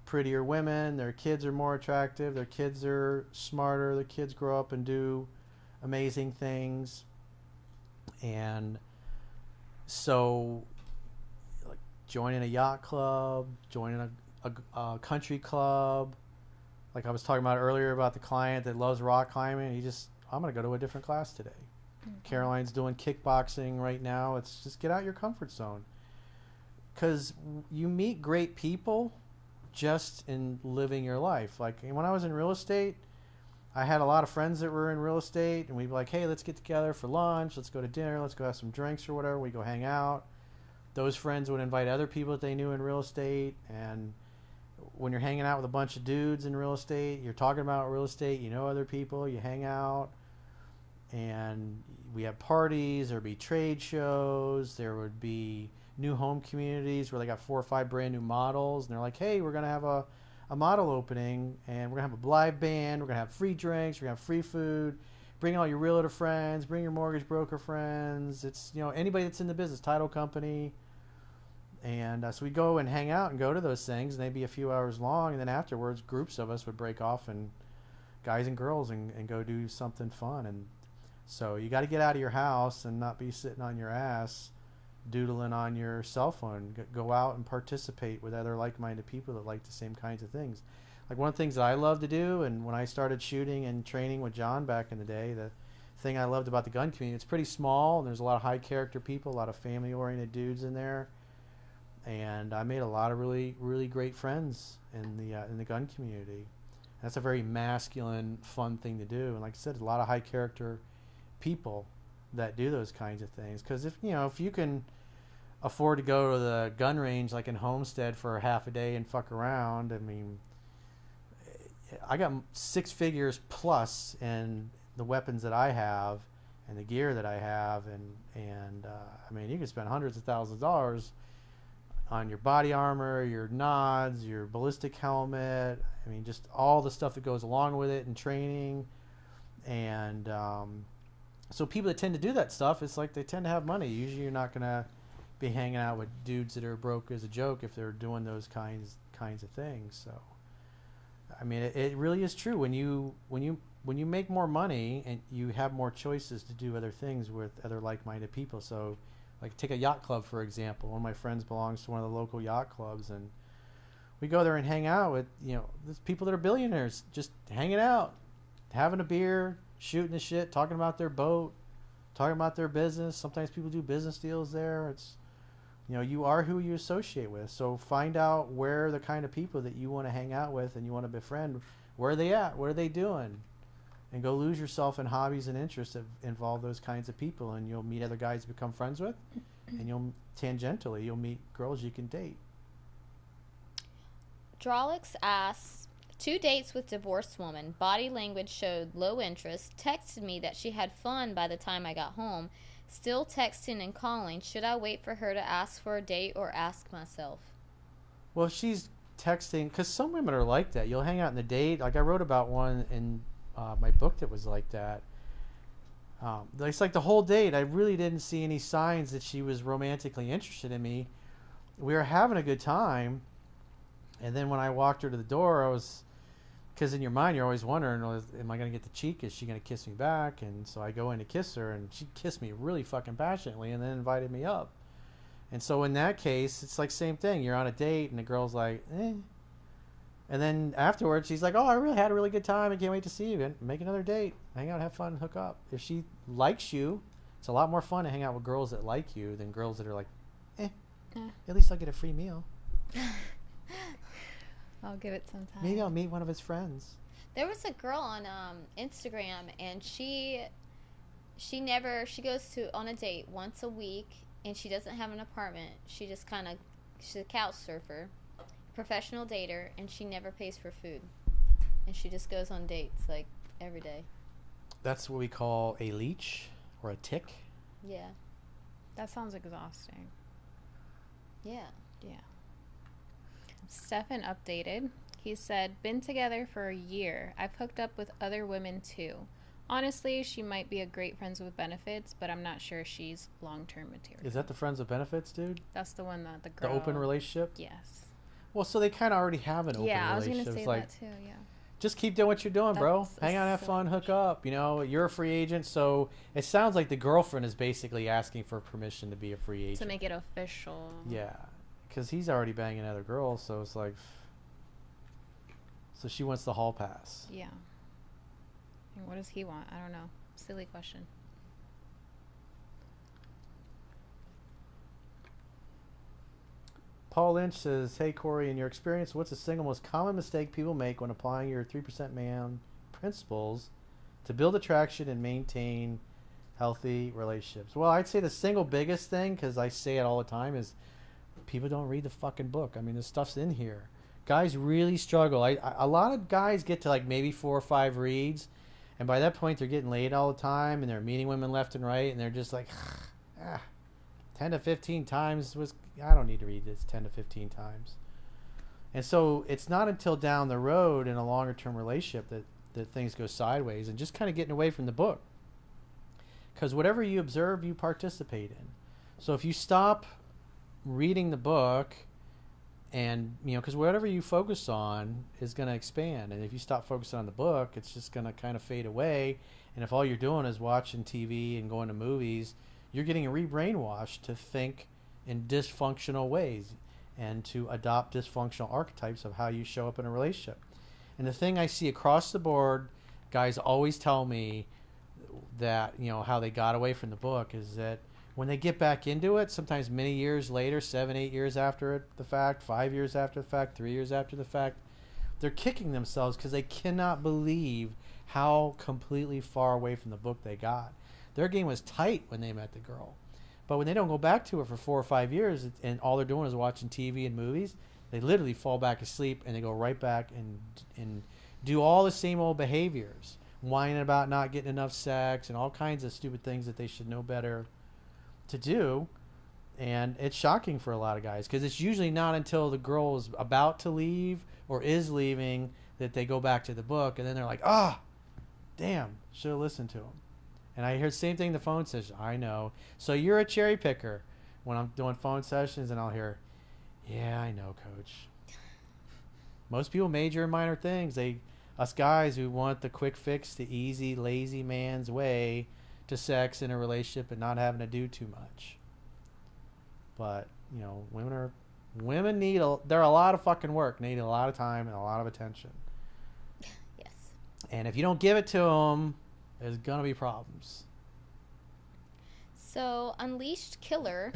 prettier women, their kids are more attractive, their kids are smarter, their kids grow up and do amazing things. And so, like, joining a yacht club, joining a country club, like I was talking about earlier about the client that loves rock climbing, I'm going to go to a different class today. Mm-hmm. Caroline's doing kickboxing right now. It's just get out your comfort zone. Because you meet great people just in living your life. Like when I was in real estate, I had a lot of friends that were in real estate, and we'd be like, hey, let's get together for lunch, let's go to dinner, let's go have some drinks or whatever, we go hang out. Those friends would invite other people that they knew in real estate, and when you're hanging out with a bunch of dudes in real estate, you're talking about real estate, you know other people, you hang out, and we have parties, there'd be trade shows, there would be new home communities where they got 4 or 5 brand new models, and they're like, hey, we're going to have a model opening, and we're going to have a live band, we're going to have free drinks, we're going to have free food, bring all your realtor friends, bring your mortgage broker friends, it's, anybody that's in the business, title company. And so we go and hang out and go to those things, and they'd be a few hours long, and then afterwards groups of us would break off, and guys and girls, and go do something fun. And so you got to get out of your house and not be sitting on your ass doodling on your cell phone. Go out and participate with other like-minded people that like the same kinds of things. Like one of the things that I love to do, and when I started shooting and training with John back in the day, the thing I loved about the gun community, it's pretty small, and there's a lot of high character people, a lot of family-oriented dudes in there. And I made a lot of really, really great friends in the gun community. That's a very masculine, fun thing to do. And like I said, a lot of high character people that do those kinds of things. Because if you can afford to go to the gun range like in Homestead for half a day and fuck around, I mean, I got 6 figures plus in the weapons that I have and the gear that I have, and I mean, you can spend hundreds of thousands of dollars on your body armor, your nods, your ballistic helmet. I mean, just all the stuff that goes along with it and training. And so people that tend to do that stuff, it's like they tend to have money. Usually you're not going to be hanging out with dudes that are broke as a joke if they're doing those kinds of things. So, I mean, it really is true. When you make more money and you have more choices to do other things with other like-minded people. So, like take a yacht club, for example. One of my friends belongs to one of the local yacht clubs, and we go there and hang out with, there's people that are billionaires just hanging out, having a beer, shooting the shit, talking about their boat, talking about their business. Sometimes people do business deals there. It's, you are who you associate with. So find out where the kind of people that you want to hang out with and you want to befriend, where are they at? What are they doing? And go lose yourself in hobbies and interests that involve those kinds of people, and you'll meet other guys to become friends with, and you'll meet girls you can date. Drawlix asks, 2 dates with divorced woman. Body language showed low interest. Texted me that she had fun by the time I got home. Still texting and calling. Should I wait for her to ask for a date or ask myself? Well, if she's texting, because some women are like that. You'll hang out in the date. Like I wrote about one in my book that was like that. It's like the whole date, I really didn't see any signs that she was romantically interested in me. We were having a good time, and then when I walked her to the door, I was, because in your mind you're always wondering, am I going to get the cheek? Is she going to kiss me back? And so I go in to kiss her, and she kissed me really fucking passionately, and then invited me up. And so in that case, it's like same thing. You're on a date, and the girl's like, eh. And then afterwards, she's like, oh, I really had a really good time. I can't wait to see you. And make another date. Hang out, have fun, hook up. If she likes you, it's a lot more fun to hang out with girls that like you than girls that are like, at least I'll get a free meal. I'll give it some time. Maybe I'll meet one of his friends. There was a girl on Instagram, and she goes to on a date once a week, and she doesn't have an apartment. She just she's a couch surfer, professional dater, and she never pays for food, and she just goes on dates like every day. That's what we call a leech or a tick. Yeah. That sounds exhausting. Yeah. Yeah. Stefan updated. He said, been together for a year. I've hooked up with other women too. Honestly, she might be a great friends with benefits, but I'm not sure she's long-term material. Is that the friends with benefits, dude? That's the one that the girl... The open relationship? Yes. Well, so they kind of already have an open relationship. Yeah, I was going to It's say like, that too, yeah. just keep doing what you're doing, bro. That's Hang out, have so fun, hook true. up. You know, you're a free agent, so it sounds like the girlfriend is basically asking for permission to be a free agent. To make it official. Yeah, because he's already banging other girls, so it's like... So she wants the hall pass. Yeah. And what does he want? I don't know. Silly question. Paul Lynch says, hey, Corey, in your experience, what's the single most common mistake people make when applying your 3% man principles to build attraction and maintain healthy relationships? Well, I'd say the single biggest thing, because I say it all the time, is people don't read the fucking book. I mean, this stuff's in here. Guys really struggle. A lot of guys get to like maybe 4 or 5 reads, and by that point they're getting laid all the time, and they're meeting women left and right, and they're just like, 10 to 15 times was... I don't need to read this 10 to 15 times. And so it's not until down the road in a longer term relationship that things go sideways, and just kind of getting away from the book. Because whatever you observe, you participate in. So if you stop reading the book, and, you know, because whatever you focus on is going to expand. And if you stop focusing on the book, it's just going to kind of fade away. And if all you're doing is watching TV and going to movies, you're getting re-brainwashed to think in dysfunctional ways and to adopt dysfunctional archetypes of how you show up in a relationship. And the thing I see across the board, guys always tell me that, you know, how they got away from the book is that when they get back into it, sometimes many years later, 7, 8 years after the fact, 5 years after the fact, 3 years after the fact, they're kicking themselves because they cannot believe how completely far away from the book they got. Their game was tight when they met the girl. But when they don't go back to it for 4 or 5 years and all they're doing is watching TV and movies, they literally fall back asleep and they go right back and do all the same old behaviors, whining about not getting enough sex and all kinds of stupid things that they should know better to do. And it's shocking for a lot of guys because it's usually not until the girl is about to leave or is leaving that they go back to the book, and then they're like, damn, should have listened to him. And I hear the same thing the phone says. I know. So you're a cherry picker when I'm doing phone sessions, and I'll hear, yeah, I know, coach. Most people major in minor things. Us guys who want the quick fix, the easy, lazy man's way to sex in a relationship and not having to do too much. But, you know, women need they're a lot of fucking work. They need a lot of time and a lot of attention. Yes. And if you don't give it to them, there's gonna be problems. So, Unleashed Killer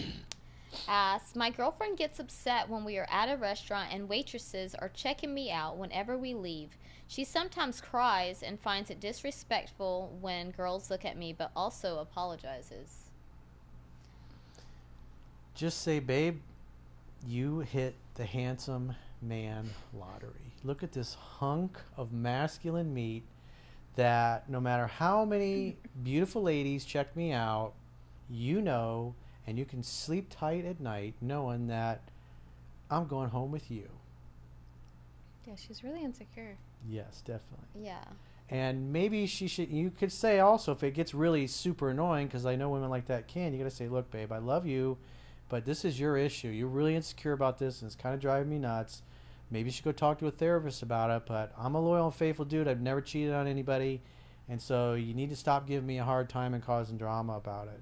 asks, my girlfriend gets upset when we are at a restaurant and waitresses are checking me out whenever we leave. She sometimes cries and finds it disrespectful when girls look at me, but also apologizes. Just say, babe, you hit the handsome man lottery. Look at this hunk of masculine meat that no matter how many beautiful ladies check me out, you know, and you can sleep tight at night knowing that I'm going home with you. Yeah, she's really insecure. Yes, definitely. Yeah. And maybe you could say also, if it gets really super annoying, because I know women like that you gotta say, look, babe, I love you, but this is your issue. You're really insecure about this, and it's kind of driving me nuts. Maybe you should go talk to a therapist about it, but I'm a loyal and faithful dude. I've never cheated on anybody, and so you need to stop giving me a hard time and causing drama about it,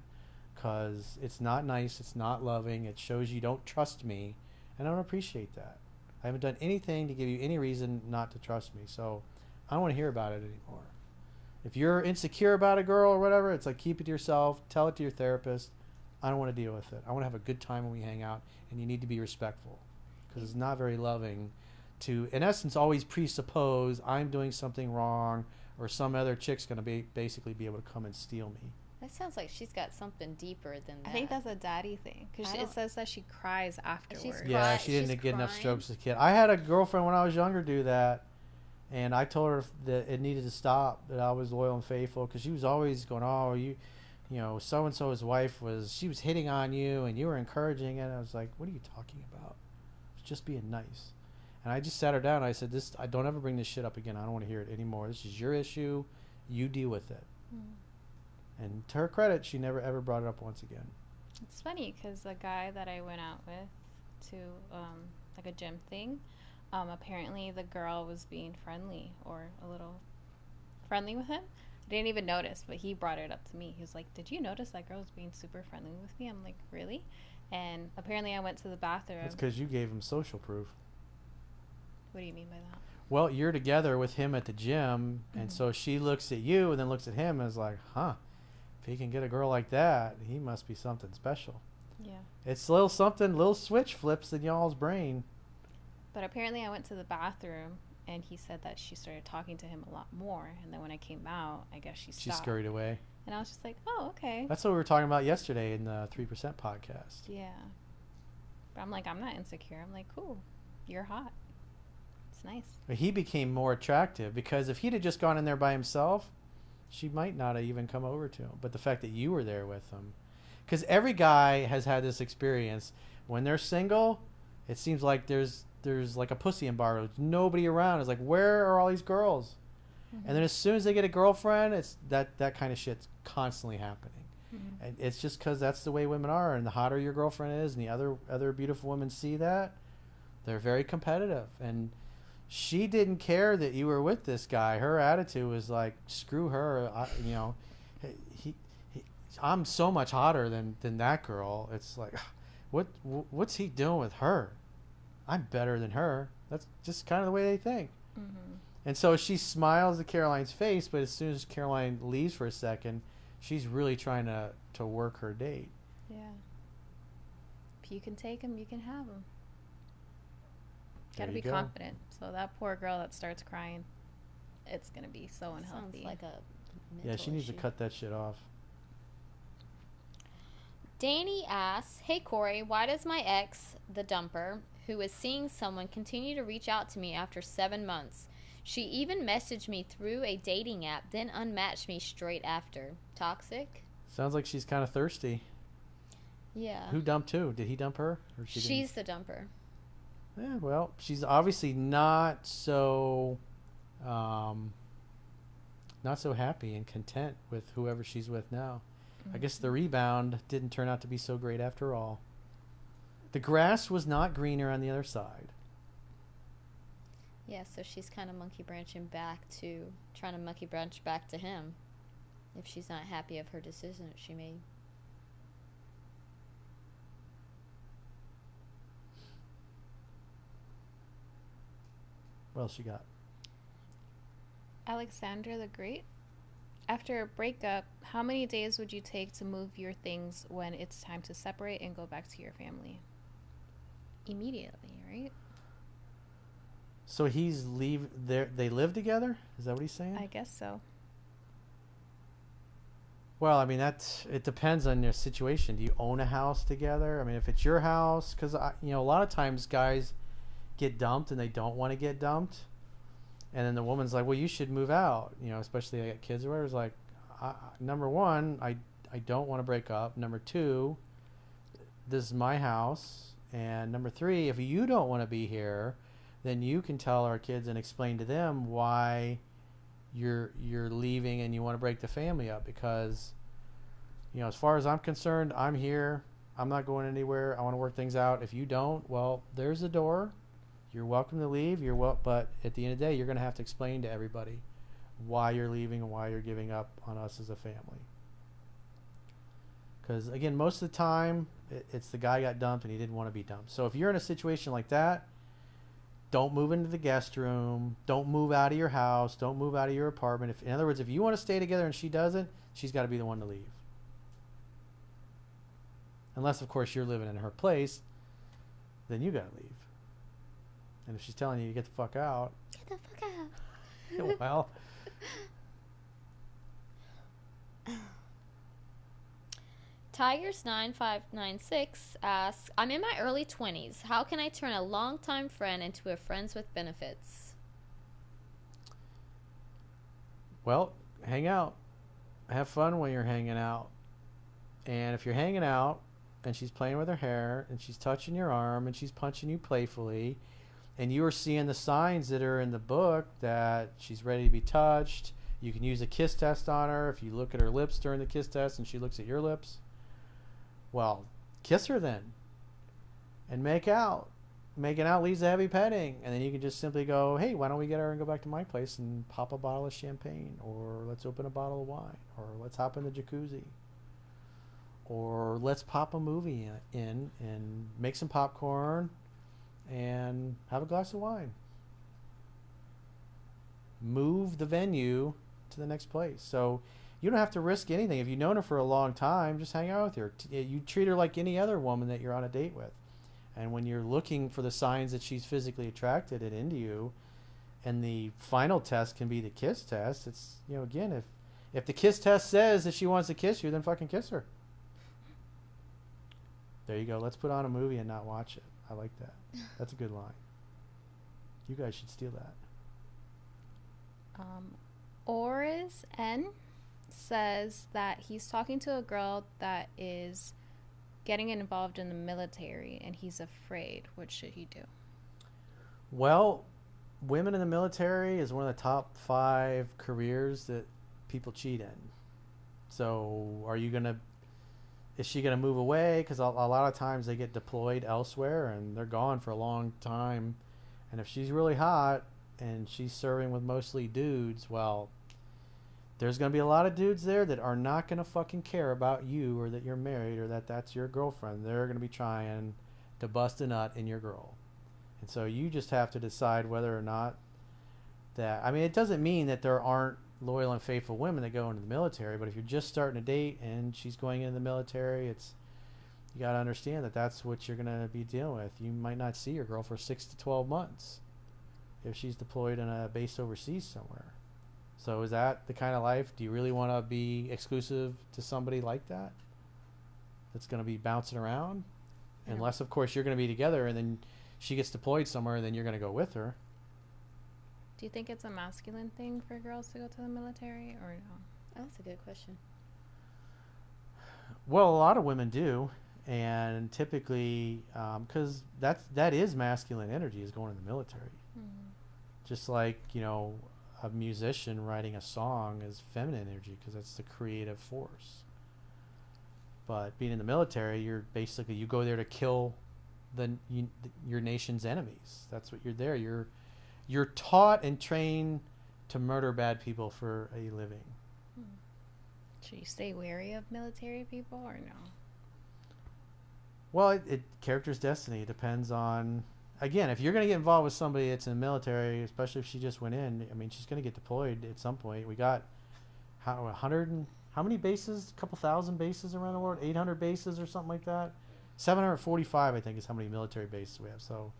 because it's not nice, it's not loving, it shows you don't trust me, and I don't appreciate that. I haven't done anything to give you any reason not to trust me, so I don't want to hear about it anymore. If you're insecure about a girl or whatever, it's like, keep it to yourself, tell it to your therapist. I don't want to deal with it. I want to have a good time when we hang out, and you need to be respectful, because it's not very loving to, in essence, always presuppose I'm doing something wrong or some other chick's going to basically be able to come and steal me. That sounds like she's got something deeper than that. I think that's a daddy thing because it says that she cries afterwards. Yeah, she didn't get enough strokes as a kid. I had a girlfriend when I was younger do that, and I told her that it needed to stop, that I was loyal and faithful, because she was always going, you know, so and so's wife she was hitting on you and you were encouraging it. I was like, what are you talking about? It's just being nice. And I just sat her down. I said, I don't ever bring this shit up again. I don't want to hear it anymore. This is your issue. You deal with it. And to her credit, she never ever brought it up once again. It's funny because the guy that I went out with to like a gym thing, apparently the girl was being friendly or a little friendly with him. I didn't even notice, but he brought it up to me. He was like, did you notice that girl was being super friendly with me? I'm like, really? And apparently I went to the bathroom. That's because you gave him social proof. What do you mean by that? Well, you're together with him at the gym, and so she looks at you and then looks at him and is like, huh, if he can get a girl like that, he must be something special. Yeah. It's little switch flips in y'all's brain. But apparently I went to the bathroom, and he said that she started talking to him a lot more. And then when I came out, I guess she stopped. She scurried away. And I was just like, oh, okay. That's what we were talking about yesterday in the 3% podcast. Yeah. But I'm like, I'm not insecure. I'm like, cool. You're hot. It's nice. But he became more attractive because if he'd have just gone in there by himself, she might not have even come over to him. But the fact that you were there with him. Because every guy has had this experience. When they're single, it seems like there's like a pussy embargo. There's nobody around. It's like, where are all these girls? And then as soon as they get a girlfriend, it's that kind of shit's constantly happening. And it's just because that's the way women are. And the hotter your girlfriend is, and the other beautiful women see that, they're very competitive. And she didn't care that you were with this guy. Her attitude was like, screw her. I'm so much hotter than that girl. It's like, what's he doing with her? I'm better than her. That's just kind of the way they think. And so she smiles at Caroline's face, but as soon as Caroline leaves for a second, she's really trying to work her date. Yeah. If you can take him, you can have him. Gotta be confident. So that poor girl that starts crying, it's gonna be so unhealthy. Sounds like a Yeah, she needs to cut that shit off. Danny asks, hey Corey, why does my ex, the dumper, who is seeing someone, continue to reach out to me after 7 months? She even messaged me through a dating app, then unmatched me straight after. Toxic? Sounds like she's kind of thirsty. Yeah. Who dumped who? Did he dump her? Or She's the dumper. Yeah, well, she's obviously not so happy and content with whoever she's with now. I guess the rebound didn't turn out to be so great after all. The grass was not greener on the other side. Yeah, so she's kind of trying to monkey branch back to him if she's not happy of her decision that she made. What else you got? Alexander the Great. After a breakup, how many days would you take to move your things when it's time to separate and go back to your family? Immediately, right? So they live together? Is that what he's saying? I guess so. Well, I mean, it depends on your situation. Do you own a house together? I mean, if it's your house, because a lot of times guys get dumped and they don't want to get dumped, and then the woman's like, well, you should move out, especially they got kids or whatever. It's like, number one, I don't want to break up. Number two, this is my house. And number three, if you don't want to be here, then you can tell our kids and explain to them why you're leaving and you want to break the family up. Because, as far as I'm concerned, I'm here. I'm not going anywhere. I want to work things out. If you don't, well, there's the door. You're welcome to leave. But at the end of the day, you're going to have to explain to everybody why you're leaving and why you're giving up on us as a family. Because, again, most of the time, it's the guy got dumped and he didn't want to be dumped. So if you're in a situation like that, don't move into the guest room. Don't move out of your house. Don't move out of your apartment. In other words, if you want to stay together and she doesn't, she's got to be the one to leave. Unless, of course, you're living in her place, then you got to leave. And if she's telling you to get the fuck out. Get the fuck out. Well. Tigers9596 asks, I'm in my early 20s. How can I turn a longtime friend into a friends with benefits? Well, hang out. Have fun when you're hanging out. And if you're hanging out and she's playing with her hair and she's touching your arm and she's punching you playfully, and you are seeing the signs that are in the book that she's ready to be touched, you can use a kiss test on her. If you look at her lips during the kiss test and she looks at your lips, well, kiss her then and make out. Making out leads to heavy petting, and then you can just simply go, hey, why don't we get her and go back to my place and pop a bottle of champagne, or let's open a bottle of wine, or let's hop in the jacuzzi, or let's pop a movie in and make some popcorn and have a glass of wine. Move the venue to the next place. So you don't have to risk anything. If you've known her for a long time, just hang out with her. You treat her like any other woman that you're on a date with. And when you're looking for the signs that she's physically attracted and into you, and the final test can be the kiss test, it's, you know, again, if the kiss test says that she wants to kiss you, then fucking kiss her. There you go. Let's put on a movie and not watch it. I like that. That's a good line. You guys should steal that. Oris N says that he's talking to a girl that is getting involved in the military and he's afraid. What should he do? Well, women in the military is one of the top 5 careers that people cheat in. So is she going to move away? Because a lot of times they get deployed elsewhere and they're gone for a long time. And if she's really hot and she's serving with mostly dudes, well, there's going to be a lot of dudes there that are not going to fucking care about you, or that you're married, or that that's your girlfriend. They're going to be trying to bust a nut in your girl. And so you just have to decide whether or not that, I mean, it doesn't mean that there aren't loyal and faithful women that go into the military, but if you're just starting a date and she's going into the military, you got to understand that that's what you're going to be dealing with. You might not see your girl for 6 to 12 months if she's deployed in a base overseas somewhere. So is that the kind of life? Do you really want to be exclusive to somebody like that? That's going to be bouncing around? Yeah. Unless, of course, you're going to be together and then she gets deployed somewhere and then you're going to go with her. Do you think it's a masculine thing for girls to go to the military, or no? Oh, that's a good question. Well, a lot of women do. And typically, because that is masculine energy, is going to the military. Mm-hmm. Just like, you know, a musician writing a song is feminine energy because that's the creative force. But being in the military, you go there to kill your nation's enemies. That's what you're there. You're taught and trained to murder bad people for a living. Should you stay wary of military people or no? Well, character's destiny. It depends on. Again, if you're going to get involved with somebody that's in the military, especially if she just went in, I mean, she's going to get deployed at some point. We got how many bases? A couple thousand bases around the world? 800 bases or something like that? 745, I think, is how many military bases we have. So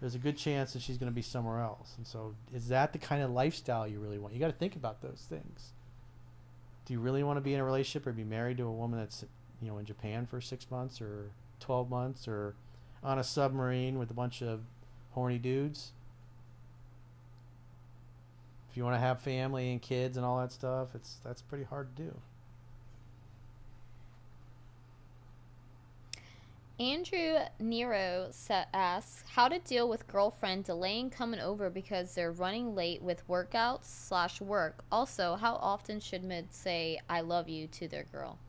there's a good chance that she's going to be somewhere else. And so is that the kind of lifestyle you really want? You got to think about those things. Do you really want to be in a relationship or be married to a woman that's, you know, in Japan for 6 months or 12 months or on a submarine with a bunch of horny dudes? If you want to have family and kids and all that stuff, that's pretty hard to do. Andrew Nero asks how to deal with girlfriend delaying coming over because they're running late with workouts/work. Also, how often should mid say "I love you" to their girl?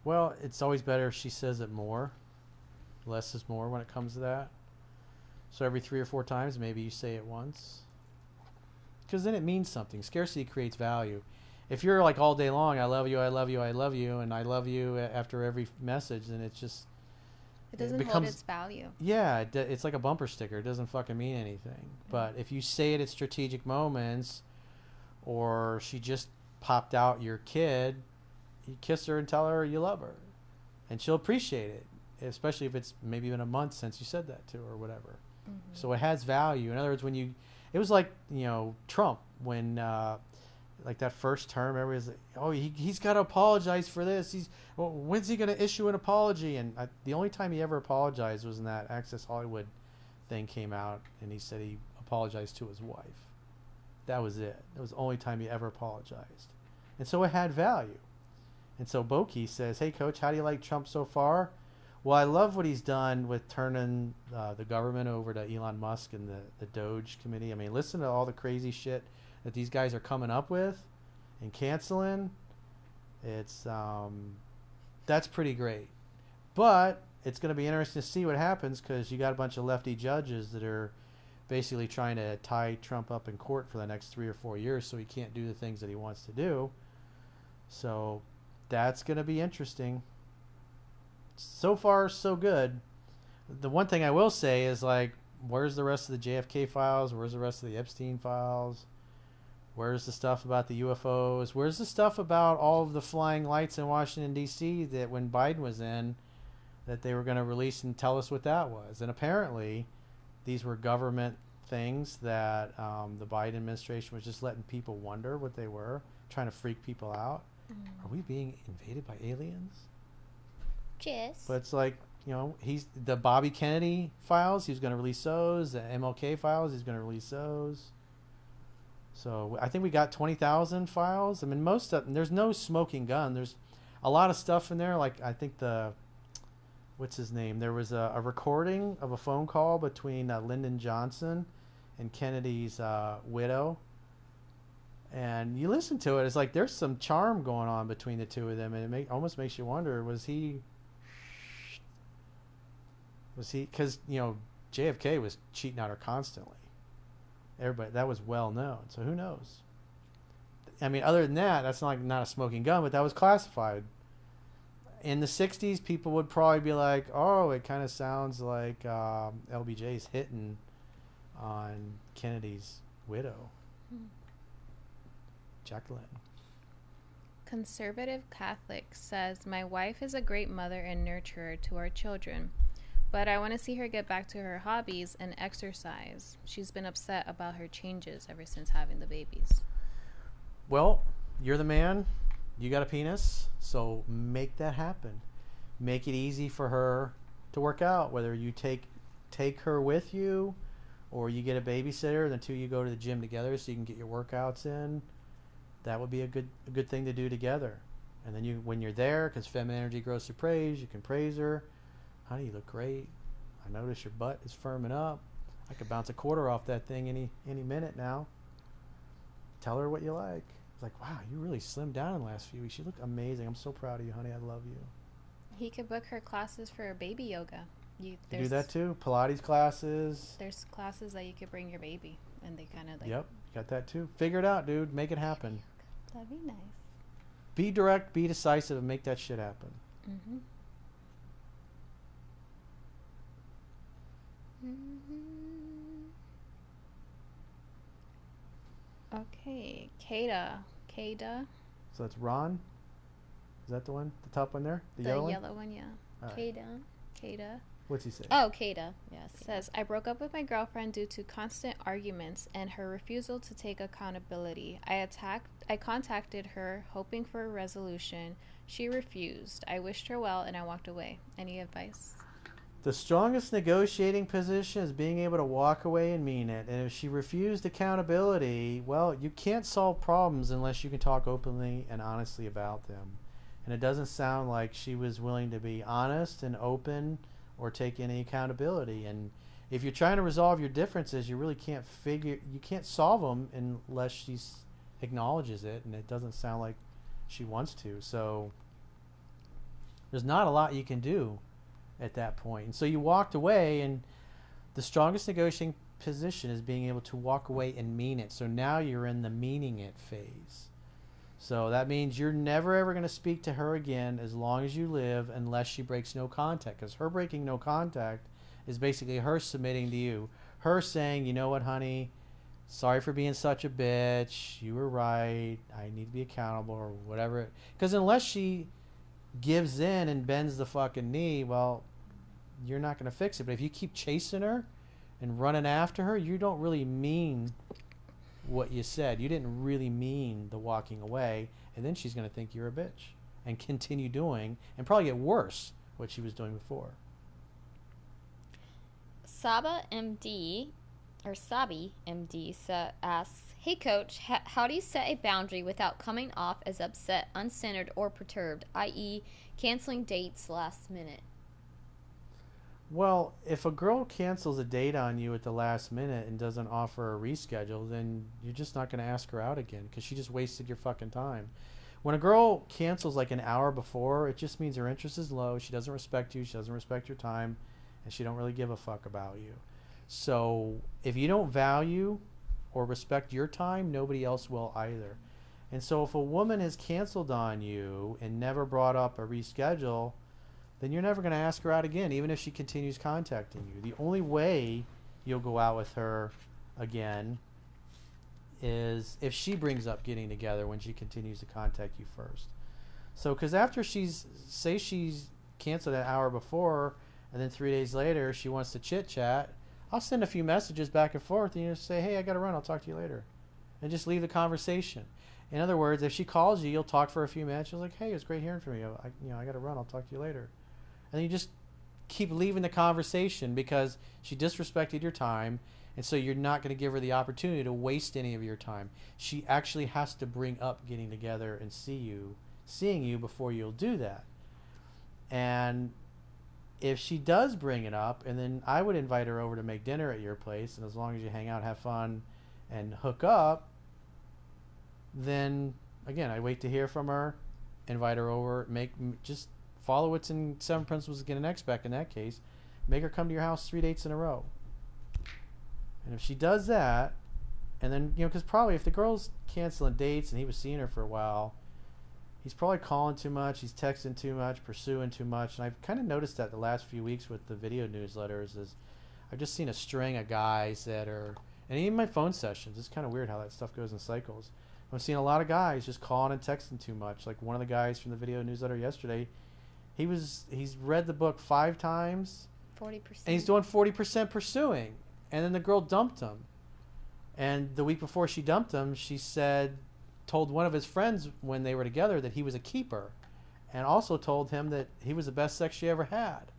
Well, it's always better if she says it more. Less is more when it comes to that. So every 3 or 4 times, maybe you say it once. Because then it means something. Scarcity creates value. If you're like all day long, I love you, I love you, I love you, and I love you after every message, then it's just... It doesn't hold its value. Yeah, it's like a bumper sticker. It doesn't fucking mean anything. But if you say it at strategic moments, or she just popped out your kid, you kiss her and tell her you love her. And she'll appreciate it. Especially if it's maybe been a month since you said that to her or whatever. Mm-hmm. So it has value. In other words, it was like, you know, Trump, when like that first term, everybody's like, oh, he's got to apologize for this. When's he going to issue an apology? And the only time he ever apologized was when that Access Hollywood thing came out, and he said he apologized to his wife. That was it. That was the only time he ever apologized. And so it had value. And so Boki says, hey, Coach, how do you like Trump so far? Well, I love what he's done with turning the government over to Elon Musk and the Doge committee. I mean, listen to all the crazy shit that these guys are coming up with and canceling. It's that's pretty great. But it's going to be interesting to see what happens, because you got a bunch of lefty judges that are basically trying to tie Trump up in court for the next 3 or 4 years so he can't do the things that he wants to do. So that's going to be interesting. So far, so good. The one thing I will say is, like, where's the rest of the JFK files? Where's the rest of the Epstein files? Where's the stuff about the UFOs? Where's the stuff about all of the flying lights in Washington, D.C. that when Biden was in, that they were going to release and tell us what that was? And apparently, these were government things that the Biden administration was just letting people wonder what they were, trying to freak people out. Are we being invaded by aliens? Yes. But it's like, you know, he's the Bobby Kennedy files. He's going to release those. The MLK files. He's going to release those. So I think we got 20,000 files. I mean, most of them, there's no smoking gun. There's a lot of stuff in there. Like, I think what's his name? There was a recording of a phone call between Lyndon Johnson and Kennedy's widow. And you listen to it, it's like there's some charm going on between the two of them, and it almost makes you wonder, was he, because, you know, JFK was cheating on her constantly. Everybody, that was well known. So who knows? I mean, other than that, that's not a smoking gun, but that was classified. In the 60s, people would probably be like, oh, it kind of sounds like LBJ's hitting on Kennedy's widow. Jacqueline. Conservative Catholic says, my wife is a great mother and nurturer to our children, but I want to see her get back to her hobbies and exercise. She's been upset about her changes ever since having the babies. Well, you're the man. You got a penis, so make that happen. Make it easy for her to work out, whether you take her with you or you get a babysitter, the two of you go to the gym together so you can get your workouts in. That would be a good thing to do together. And then when you're there, because feminine energy grows through praise, you can praise her. Honey, you look great. I notice your butt is firming up. I could bounce a quarter off that thing any minute now. Tell her what you like. It's like, wow, you really slimmed down in the last few weeks. You look amazing. I'm so proud of you, honey. I love you. He could book her classes for baby yoga. You do that too? Pilates classes. There's classes that you could bring your baby, and they kind of like... Yep, got that too. Figure it out, dude. Make it happen. That'd be nice. Be direct, be decisive, and make that shit happen. Mm-hmm. Okay, Kada. So that's Ron. Is that the one? The top one there? The yellow one, yeah. Right. Kada. What's he say? Oh, Kada. Yes. Says, I broke up with my girlfriend due to constant arguments and her refusal to take accountability. I contacted her, hoping for a resolution. She refused. I wished her well, and I walked away. Any advice? The strongest negotiating position is being able to walk away and mean it. And if she refused accountability, well, you can't solve problems unless you can talk openly and honestly about them. And it doesn't sound like she was willing to be honest and open or take any accountability. And if you're trying to resolve your differences, you really can't solve them unless she acknowledges it, and it doesn't sound like she wants to. So there's not a lot you can do at that point. And so you walked away, and the strongest negotiating position is being able to walk away and mean it. So now you're in the meaning it phase. So that means you're never ever going to speak to her again as long as you live, unless she breaks no contact. Because her breaking no contact is basically her submitting to you. Her saying, you know what, honey, sorry for being such a bitch. You were right. I need to be accountable, or whatever. Because unless she gives in and bends the fucking knee, well, you're not going to fix it. But if you keep chasing her and running after her, you don't really mean what you said. You didn't really mean the walking away, and then she's going to think you're a bitch and continue doing, and probably get worse, what she was doing before. Saba MD Or Sabi MD asks, "Hey coach, how do you set a boundary without coming off as upset, uncentered, or perturbed, i.e., canceling dates last minute?" Well, if a girl cancels a date on you at the last minute and doesn't offer a reschedule, then you're just not going to ask her out again because she just wasted your fucking time. When a girl cancels like an hour before, it just means her interest is low. She doesn't respect you. She doesn't respect your time, and she don't really give a fuck about you. So if you don't value or respect your time, nobody else will either. And so if a woman has canceled on you and never brought up a reschedule, then you're never going to ask her out again, even if she continues contacting you. The only way you'll go out with her again is if she brings up getting together when she continues to contact you first. So, because after she's canceled an hour before, and then 3 days later she wants to chit chat, I'll send a few messages back and forth, and you just say, "Hey, I got to run. I'll talk to you later," and just leave the conversation. In other words, if she calls you, you'll talk for a few minutes. She's like, "Hey, it was great hearing from you. I got to run. I'll talk to you later," and you just keep leaving the conversation because she disrespected your time, and so you're not going to give her the opportunity to waste any of your time. She actually has to bring up getting together and seeing you before you'll do that. And if she does bring it up, and then I would invite her over to make dinner at your place, and as long as you hang out, have fun, and hook up, then again, I wait to hear from her, invite her over, just follow what's in 7 Principles to Get an Ex Back in that case, make her come to your house 3 dates in a row. And if she does that, and then, because probably if the girl's canceling dates and he was seeing her for a while, he's probably calling too much, he's texting too much, pursuing too much. And I've kind of noticed that the last few weeks with the video newsletters is I've just seen a string of guys that are, and even my phone sessions, it's kind of weird how that stuff goes in cycles. I'm seeing a lot of guys just calling and texting too much. Like one of the guys from the video newsletter yesterday, he's read the book 5 times. 40%. And he's doing 40% pursuing. And then the girl dumped him. And the week before she dumped him, she told one of his friends when they were together that he was a keeper, and also told him that he was the best sex she ever had.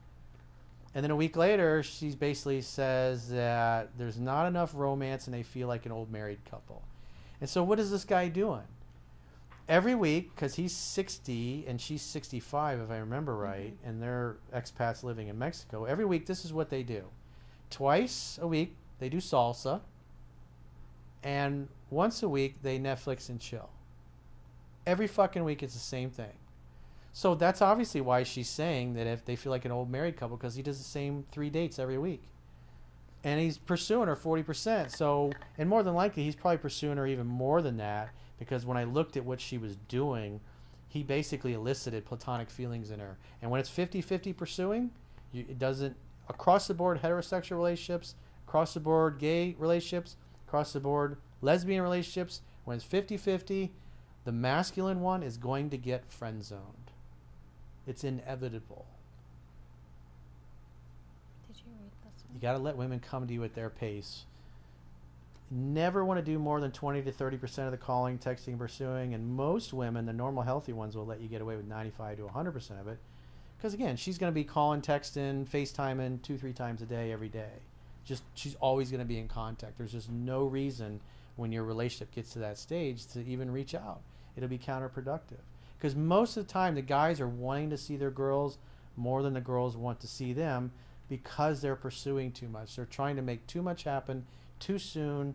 And then a week later, she basically says that there's not enough romance and they feel like an old married couple. And so what is this guy doing? Every week, because he's 60 and she's 65, if I remember right, and they're expats living in Mexico, every week this is what they do. Twice a week, they do salsa, and once a week, they Netflix and chill. Every fucking week, it's the same thing. So that's obviously why she's saying that if they feel like an old married couple, because he does the same 3 dates every week. And he's pursuing her 40%. So, and more than likely, he's probably pursuing her even more than that, because when I looked at what she was doing, he basically elicited platonic feelings in her. And when it's 50-50 pursuing, it doesn't, across the board heterosexual relationships, across the board gay relationships, across the board lesbian relationships, when it's 50-50, the masculine one is going to get friend zoned. It's inevitable. Did you read this one? You got to let women come to you at their pace. Never want to do more than 20 to 30% of the calling, texting, pursuing, and most women, the normal healthy ones, will let you get away with 95 to 100% of it. Because again, she's going to be calling, texting, FaceTiming 2-3 times a day, every day. She's always going to be in contact. There's just no reason when your relationship gets to that stage to even reach out. It'll be counterproductive. Because most of the time, the guys are wanting to see their girls more than the girls want to see them, because they're pursuing too much. They're trying to make too much happen too soon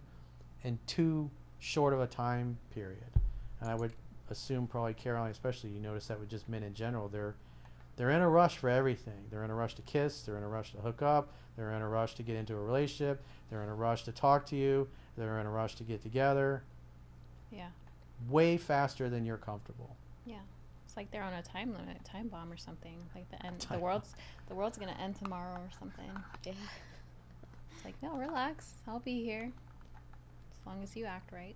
and too short of a time period. And I would assume probably Caroline, especially, you notice that with just men in general, they're in a rush for everything. They're in a rush to kiss. They're in a rush to hook up. They're in a rush to get into a relationship. They're in a rush to talk to you. They're in a rush to get together. Yeah. Way faster than you're comfortable. Yeah. It's like they're on a time limit, time bomb or something. Like the end. Time The world's gonna end tomorrow or something. Yeah. It's like, no, relax. I'll be here as long as you act right.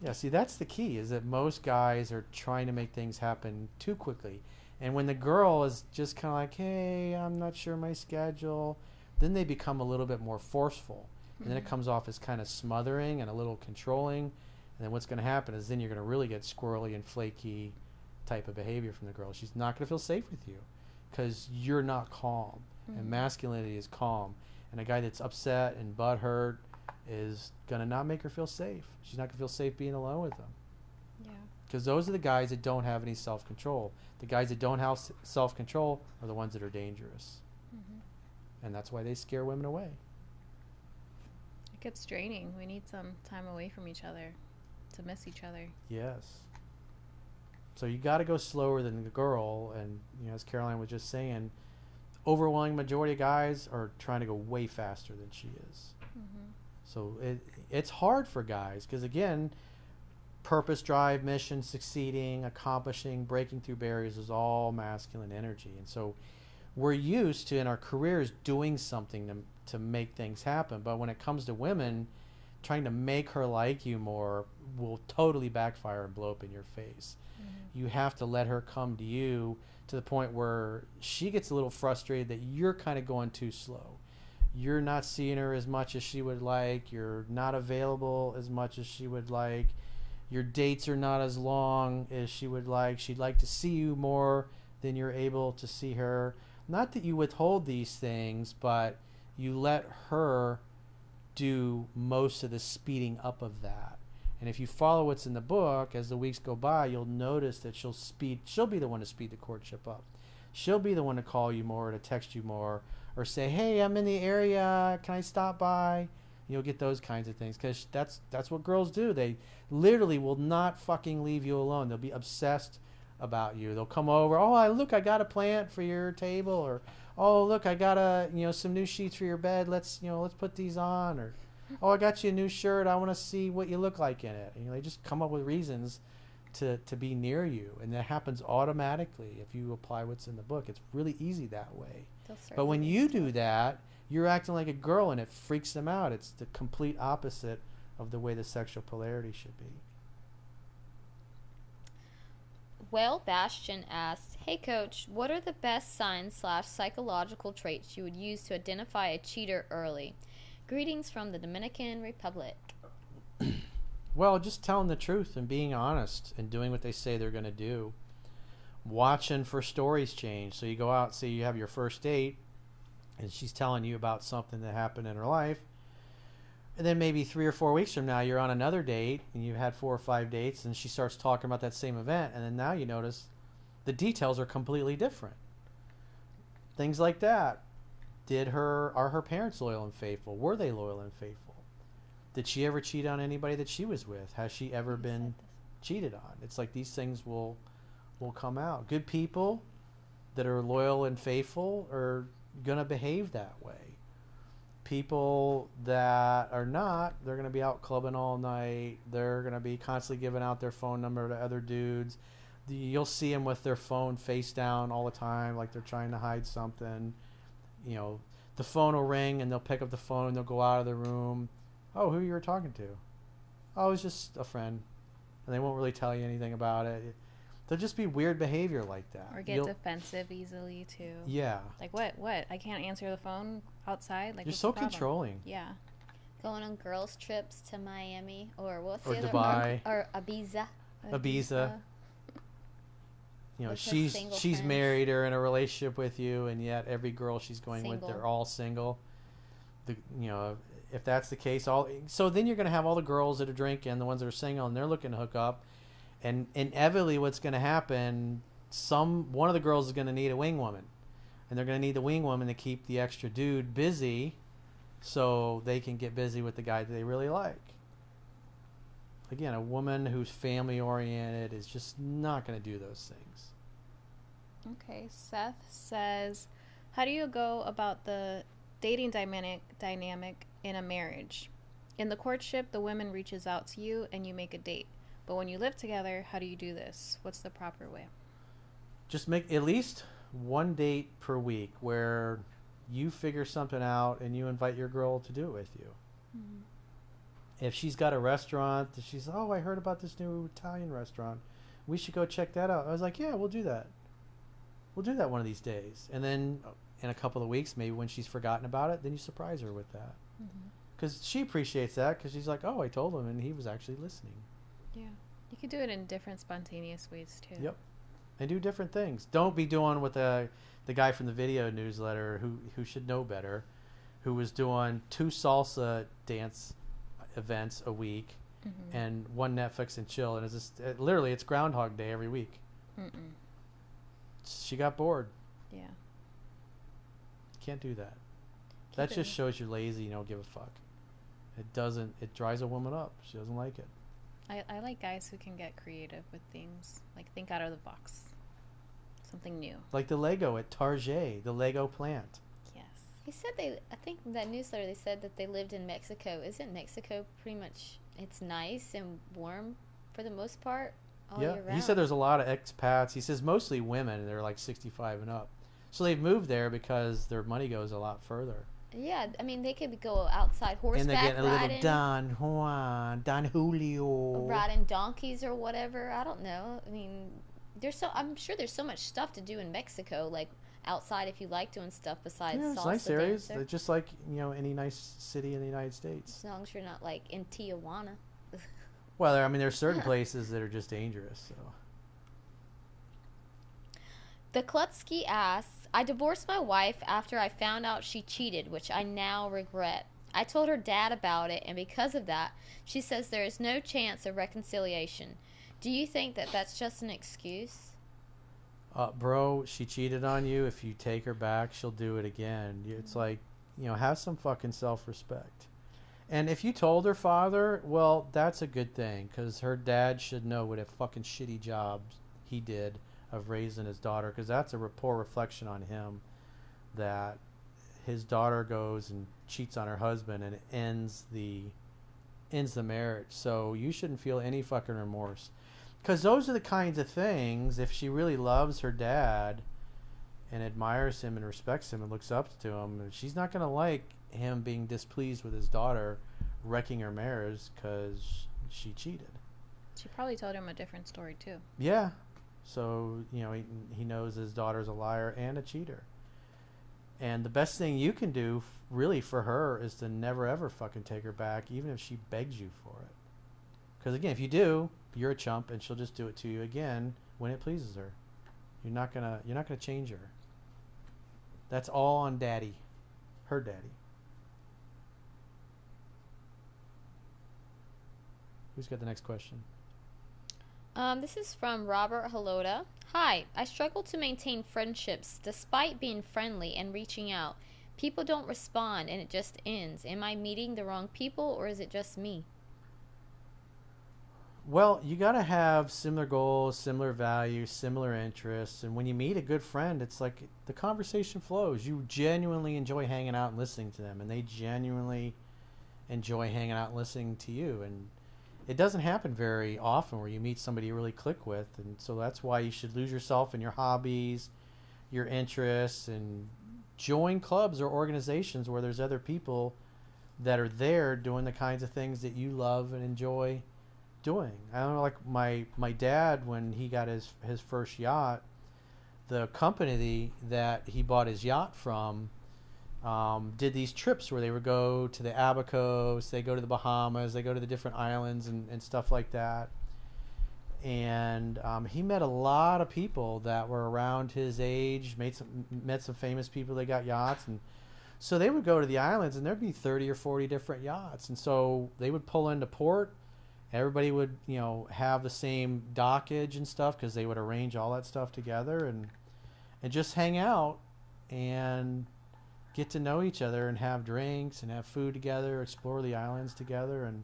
Yeah, see, that's the key, is that most guys are trying to make things happen too quickly. And when the girl is just kind of like, hey, I'm not sure my schedule, then they become a little bit more forceful. And then it comes off as kind of smothering and a little controlling. And then what's going to happen is then you're going to really get squirrely and flaky type of behavior from the girl. She's not going to feel safe with you because you're not calm. And masculinity is calm. And a guy that's upset and butthurt is going to not make her feel safe. She's not going to feel safe being alone with them. Yeah. Because those are the guys that don't have any self-control. The guys that don't have self-control are the ones that are dangerous. Mm-hmm. And that's why they scare women away. It gets draining. We need some time away from each other to miss each other. Yes. So you got to go slower than the girl. And, you know, as Caroline was just saying, overwhelming majority of guys are trying to go way faster than she is. Mm-hmm. So it's hard for guys because, again, purpose, drive, mission, succeeding, accomplishing, breaking through barriers is all masculine energy. And so we're used to, in our careers, doing something to make things happen. But when it comes to women, trying to make her like you more will totally backfire and blow up in your face. Mm-hmm. You have to let her come to you to the point where she gets a little frustrated that you're kind of going too slow. You're not seeing her as much as she would like. You're not available as much as she would like. Your dates are not as long as she would like. She'd like to see you more than you're able to see her. Not that you withhold these things, but you let her do most of the speeding up of that. And if you follow what's in the book, as the weeks go by, you'll notice that she'll be the one to speed the courtship up. She'll be the one to call you more, to text you more, or say, hey, I'm in the area, can I stop by? You'll get those kinds of things, because that's what girls do. They literally will not fucking leave you alone. They'll be obsessed about you. They'll come over, oh, look, I got a plant for your table, or oh, look, I got some new sheets for your bed. Let's put these on, or oh, I got you a new shirt. I want to see what you look like in it. And, they just come up with reasons to be near you, and that happens automatically if you apply what's in the book. It's really easy that way. But when you do that, you're acting like a girl, and it freaks them out. It's the complete opposite of the way the sexual polarity should be. Well, Bastion asks, hey coach, what are the best signs/psychological traits you would use to identify a cheater early? Greetings from the Dominican Republic. Well, just telling the truth and being honest and doing what they say they're going to do. Watching for stories change. So you go out, say you have your first date, and she's telling you about something that happened in her life. And then maybe 3 or 4 weeks from now, you're on another date, and you've had 4 or 5 dates, and she starts talking about that same event. And then now you notice the details are completely different. Things like that. Are her parents loyal and faithful? Were they loyal and faithful? Did she ever cheat on anybody that she was with? Has she ever been cheated on? It's like these things will come out. Good people that are loyal and faithful are going to behave that way. People that are not, they're going to be out clubbing all night. They're going to be constantly giving out their phone number to other dudes. You'll see them with their phone face down all the time, like they're trying to hide something. The phone will ring, and they'll pick up the phone, and they'll go out of the room. Oh, who you were talking to? Oh, it was just a friend. And they won't really tell you anything about it. There'll just be weird behavior like that. Or get defensive easily, too. Yeah. Like, what? I can't answer the phone outside? Like, you're so controlling. Yeah. Going on girls' trips to Miami, or what's the other Dubai. Or Ibiza. Ibiza. She's married or in a relationship with you, and yet every girl she's going with, they're all single. If that's the case, so then you're going to have all the girls that are drinking, the ones that are single, and they're looking to hook up, and inevitably what's going to happen, one of the girls is going to need a wing woman, and they're going to need the wing woman to keep the extra dude busy, so they can get busy with the guy that they really like. Again, a woman who's family oriented is just not going to do those things. Okay, Seth says, how do you go about the dating dynamic in a marriage? In the courtship, the woman reaches out to you and you make a date. But when you live together, how do you do this? What's the proper way? Just make at least one date per week where you figure something out and you invite your girl to do it with you. Mm-hmm. If she's got a restaurant, she's, oh, I heard about this new Italian restaurant. We should go check that out. I was like, yeah, we'll do that. We'll do that one of these days. And then in a couple of weeks, maybe when she's forgotten about it, then you surprise her with that. Because she appreciates that, because she's like, oh, I told him, and he was actually listening. Yeah. You could do it in different spontaneous ways, too. Yep. And do different things. Don't be doing what the guy from the video newsletter who should know better, who was doing 2 salsa dance events a week and one Netflix and chill, and it's just literally it's Groundhog Day every week. She got bored. Yeah. Can't do that. That just shows you're lazy. You don't give a fuck. It doesn't. It dries a woman up. She doesn't like it. I like guys who can get creative with things, like think out of the box, something new. Like the Lego at Target, the Lego plant. Yes. He said I think in that newsletter they said that they lived in Mexico. Isn't Mexico pretty much, it's nice and warm for the most part all year round? He said there's a lot of expats. He says mostly women. They're like 65 and up. So they've moved there because their money goes a lot further. Yeah, I mean, they could go outside horseback and they're getting a riding, little Don Juan, Don Julio. riding donkeys or whatever. I don't know. I mean, I'm sure there's so much stuff to do in Mexico, like outside if you like doing stuff besides Yeah, it's salsa nice areas. dancer. They're just like, any nice city in the United States. As long as you're not like in Tijuana. Well, there's certain places that are just dangerous. So. The Klutsky asks, I divorced my wife after I found out she cheated, which I now regret. I told her dad about it, and because of that, she says there is no chance of reconciliation. Do you think that that's just an excuse? Bro, she cheated on you. If you take her back, she'll do it again. It's like, have some fucking self-respect. And if you told her father, well, that's a good thing, because her dad should know what a fucking shitty job he did of raising his daughter, because that's a poor reflection on him, that his daughter goes and cheats on her husband and it ends the marriage. So you shouldn't feel any fucking remorse, because those are the kinds of things, if she really loves her dad and admires him and respects him and looks up to him, she's not going to like him being displeased with his daughter wrecking her marriage because she cheated. She probably told him a different story too. Yeah. So, he knows his daughter's a liar and a cheater. And the best thing you can do, really, for her is to never, ever fucking take her back, even if she begs you for it. Because, again, if you do, you're a chump, and she'll just do it to you again when it pleases her. You're not gonna change her. That's all on daddy. Her daddy. Who's got the next question? This is from Robert Halota. Hi, I struggle to maintain friendships despite being friendly and reaching out. People don't respond and it just ends. Am I meeting the wrong people or is it just me? Well, you got to have similar goals, similar values, similar interests. And when you meet a good friend, it's like the conversation flows. You genuinely enjoy hanging out and listening to them, and they genuinely enjoy hanging out and listening to you. And it doesn't happen very often where you meet somebody you really click with. And so that's why you should lose yourself in your hobbies, your interests, and join clubs or organizations where there's other people that are there doing the kinds of things that you love and enjoy doing. I don't know, like my dad, when he got his first yacht, the company that he bought his yacht from did these trips where they would go to the Abacos, they go to the Bahamas, they go to the different islands and stuff like that. And he met a lot of people that were around his age, met some famous people that got yachts. And so they would go to the islands and there'd be 30 or 40 different yachts. And so they would pull into port. Everybody would, have the same dockage and stuff because they would arrange all that stuff together and just hang out and get to know each other and have drinks and have food together, explore the islands together. And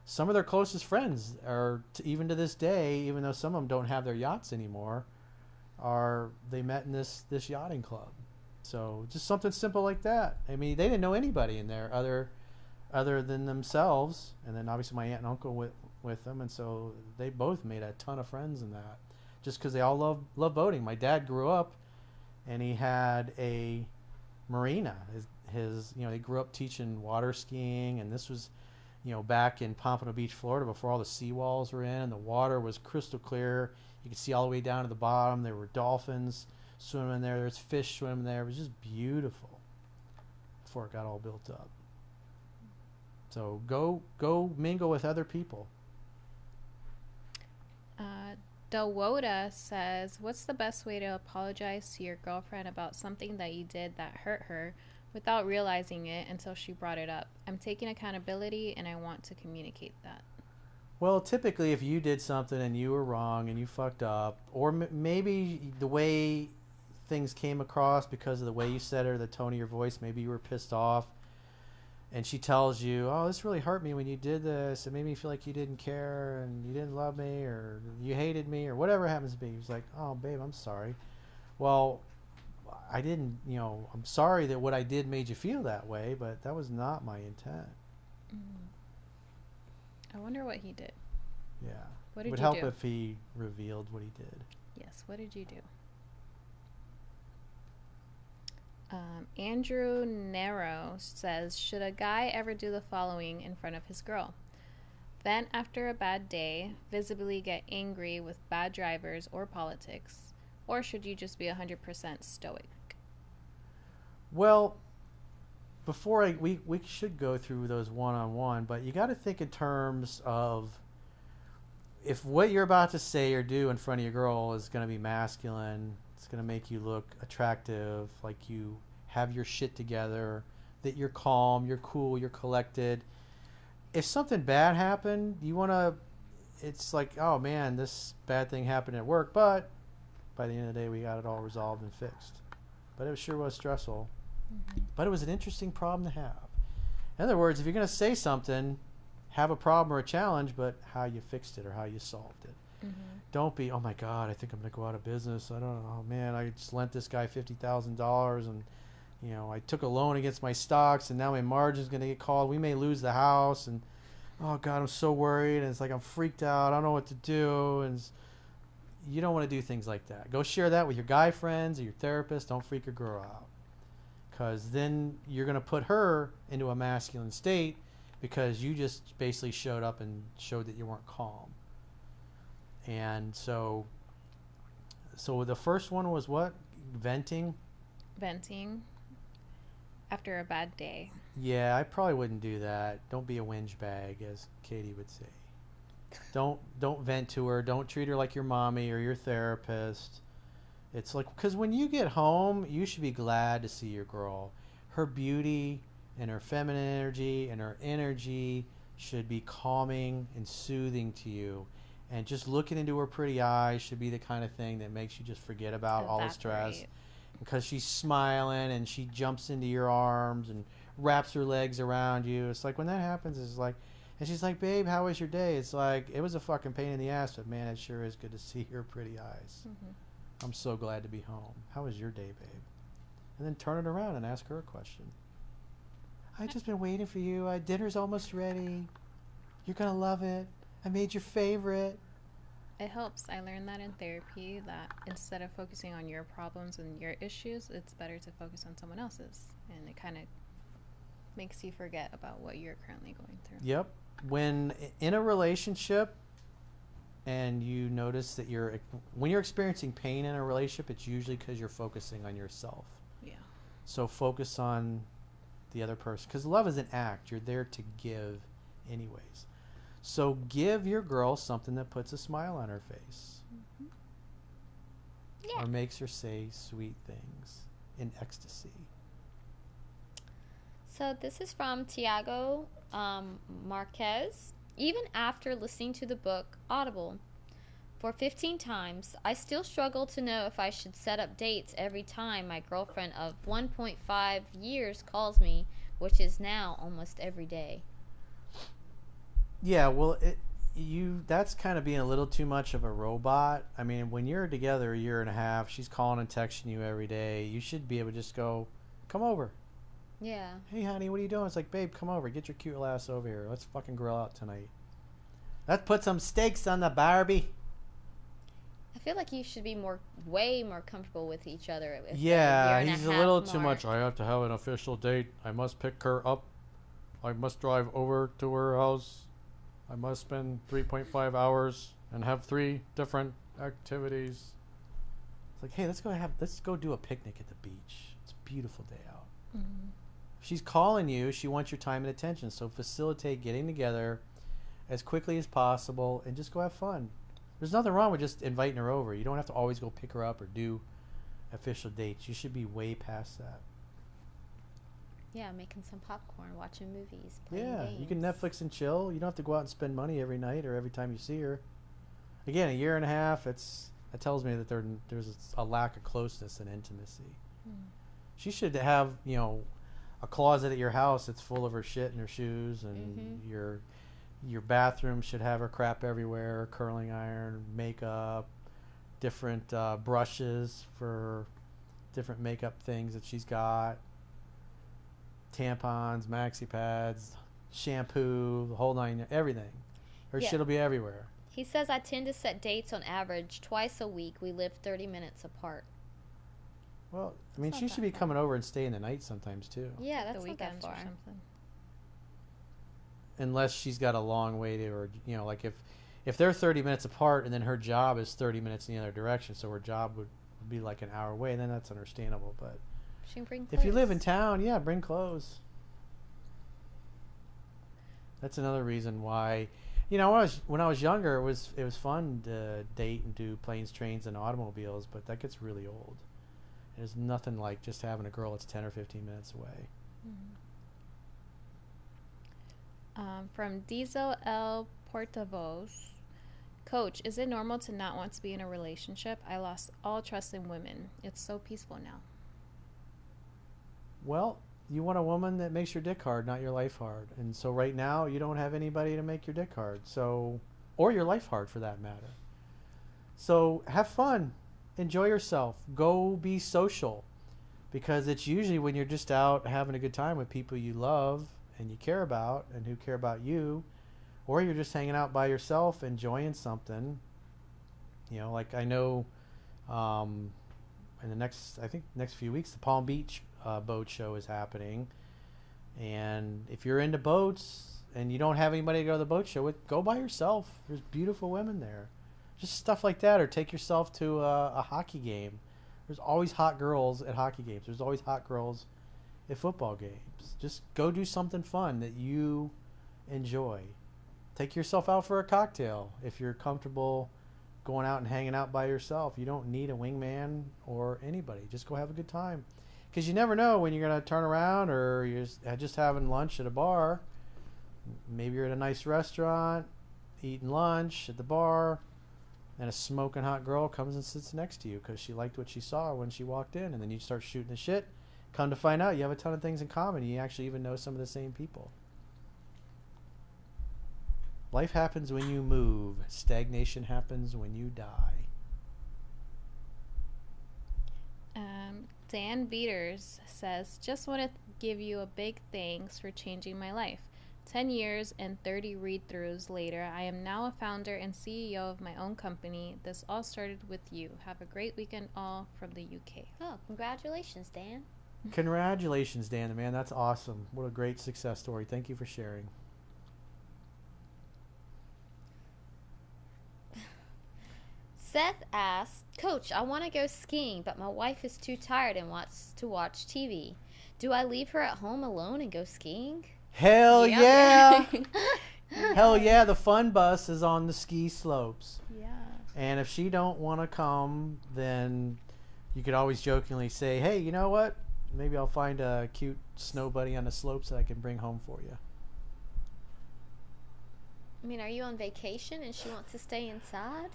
some of their closest friends are, even to this day, even though some of them don't have their yachts anymore, they met in this yachting club. So just something simple like that. I mean, they didn't know anybody in there other than themselves, and then obviously my aunt and uncle with them, and so they both made a ton of friends in that, just because they all love boating. My dad grew up, and he had a marina. His they grew up teaching water skiing, and this was, back in Pompano Beach, Florida, before all the seawalls were in, and the water was crystal clear. You could see all the way down to the bottom. There were dolphins swimming there. There's fish swimming there. It was just beautiful before it got all built up. So go mingle with other people. Delwoda says, what's the best way to apologize to your girlfriend about something that you did that hurt her without realizing it until she brought it up. I'm taking accountability and I want to communicate that. Well, typically, if you did something and you were wrong and you fucked up, or maybe the way things came across because of the way you said it or the tone of your voice, maybe you were pissed off, and she tells you, "Oh, this really hurt me when you did this. It made me feel like you didn't care and you didn't love me or you hated me or whatever it happens to be." He's like, "Oh, babe, I'm sorry." Well, I didn't, I'm sorry that what I did made you feel that way, but that was not my intent. I wonder what he did. Yeah. What It did would you help do? if he revealed what he did. Yes, what did you do? Andrew Nero says, should a guy ever do the following in front of his girl? Vent after a bad day, visibly get angry with bad drivers or politics, or should you just be 100% stoic? Well, before we should go through those one-on-one, but you got to think in terms of if what you're about to say or do in front of your girl is going to be masculine, it's going to make you look attractive, like you have your shit together, that you're calm, you're cool, you're collected. If something bad happened, you want to, it's like, oh man, this bad thing happened at work, but by the end of the day, we got it all resolved and fixed. But it sure was stressful. But it was an interesting problem to have. In other words, if you're going to say something, have a problem or a challenge, but how you fixed it or how you solved it. Don't be, oh my God, I think I'm going to go out of business. I don't know. Oh man, I just lent this guy $50,000 and, I took a loan against my stocks and now my margin's going to get called. We may lose the house and, oh God, I'm so worried. And it's like, I'm freaked out. I don't know what to do. And you don't want to do things like that. Go share that with your guy friends or your therapist. Don't freak your girl out. Because then you're going to put her into a masculine state because you just basically showed up and showed that you weren't calm. And so the first one was what? Venting? Venting after a bad day. Yeah, I probably wouldn't do that. Don't be a whinge bag, as Katie would say. Don't vent to her. Don't treat her like your mommy or your therapist. It's like, because when you get home, you should be glad to see your girl. Her beauty and her feminine energy and her energy should be calming and soothing to you. And just looking into her pretty eyes should be the kind of thing that makes you just forget about all the stress. Because she's smiling and she jumps into your arms and wraps her legs around you. It's like when that happens, it's like, and she's like, babe, how was your day? It's like, it was a fucking pain in the ass, but man, it sure is good to see your pretty eyes. I'm so glad to be home. How was your day, babe? And then turn it around and ask her a question. I've just been waiting for you. Dinner's almost ready. You're going to love it. I made your favorite. It helps. I learned that in therapy, that instead of focusing on your problems and your issues, it's better to focus on someone else's. And it kind of makes you forget about what you're currently going through. Yep. When in a relationship and you notice that when you're experiencing pain in a relationship, it's usually because you're focusing on yourself. Yeah. So focus on the other person. Because love is an act. You're there to give anyways. So give your girl something that puts a smile on her face. Yeah. Or makes her say sweet things in ecstasy. So this is from Tiago Marquez. Even after listening to the book Audible for 15 times, I still struggle to know if I should set up dates every time my girlfriend of 1.5 years calls me, which is now almost every day. Yeah, well, that's kind of being a little too much of a robot. I mean, when you're together a year and a half, she's calling and texting you every day. You should be able to just go, come over. Yeah. Hey, honey, what are you doing? It's like, babe, come over. Get your cute little ass over here. Let's fucking grill out tonight. Let's put some steaks on the Barbie. I feel like you should be way more comfortable with each other. Yeah, he's a little too much. I have to have an official date. I must pick her up. I must drive over to her house. I must spend 3.5 hours and have 3 different activities. It's like, hey, let's go do a picnic at the beach. It's a beautiful day out. If she's calling you, she wants your time and attention. So facilitate getting together as quickly as possible and just go have fun. There's nothing wrong with just inviting her over. You don't have to always go pick her up or do official dates. You should be way past that. Yeah, making some popcorn, watching movies, playing Yeah, games. you can Netflix and chill. You don't have to go out and spend money every night or every time you see her. Again, a year and a half, that tells me that there's a lack of closeness and intimacy. She should have, a closet at your house that's full of her shit and her shoes, and your bathroom should have her crap everywhere, curling iron, makeup, different brushes for different makeup things that she's got, tampons, maxi pads, shampoo, the whole nine, everything. Her shit'll be everywhere. He says, I tend to set dates on average twice a week. We live 30 minutes apart. Well, I mean, she should be coming over and staying the night sometimes too. Yeah, that's the not that weekends or far. something. Unless she's got a long way to, or like if they're 30 minutes apart and then her job is 30 minutes in the other direction, so her job would be like an hour away, then that's understandable. But She can bring clothes. if you live in town, yeah, bring clothes. That's another reason why, when I was younger, it was fun to date and do planes, trains, and automobiles, but that gets really old. There's nothing like just having a girl that's 10 or 15 minutes away. From Diesel L. Portavoz. Coach, is it normal to not want to be in a relationship? I lost all trust in women. It's so peaceful now. Well, you want a woman that makes your dick hard, not your life hard. And so right now, you don't have anybody to make your dick hard. So, or your life hard for that matter. So have fun. Enjoy yourself. Go be social. Because it's usually when you're just out having a good time with people you love and you care about and who care about you, or you're just hanging out by yourself enjoying something. Like I know in the next few weeks, the Palm Beach boat show is happening. And if you're into boats and you don't have anybody to go to the boat show with, go by yourself. There's beautiful women there. Just stuff like that. Or take yourself to a hockey game. There's always hot girls at hockey games. There's always hot girls at football games. Just go do something fun that you enjoy. Take yourself out for a cocktail if you're comfortable going out and hanging out by yourself. You don't need a wingman or anybody. Just go have a good time. Because you never know when you're going to turn around, or you're just having lunch at a bar. Maybe you're at a nice restaurant, eating lunch at the bar, and a smoking hot girl comes and sits next to you because she liked what she saw when she walked in, and then you start shooting the shit. Come to find out, you have a ton of things in common. You actually even know some of the same people. Life happens when you move. Stagnation happens when you die. Dan Beaters says, just want to give you a big thanks for changing my life. 10 years and 30 read-throughs later, I am now a founder and CEO of my own company. This all started with you. Have a great weekend, all from the UK. Oh, congratulations, Dan. Congratulations, Dan, man. That's awesome. What a great success story. Thank you for sharing. Seth asks, Coach, I want to go skiing, but my wife is too tired and wants to watch TV. Do I leave her at home alone and go skiing? Hell Yeah. yeah. Hell yeah, the fun bus is on the ski slopes. Yeah. And if she don't want to come, then you could always jokingly say, hey, you know what? Maybe I'll find a cute snow buddy on the slopes that I can bring home for you. I mean, are you on vacation and she wants to stay inside?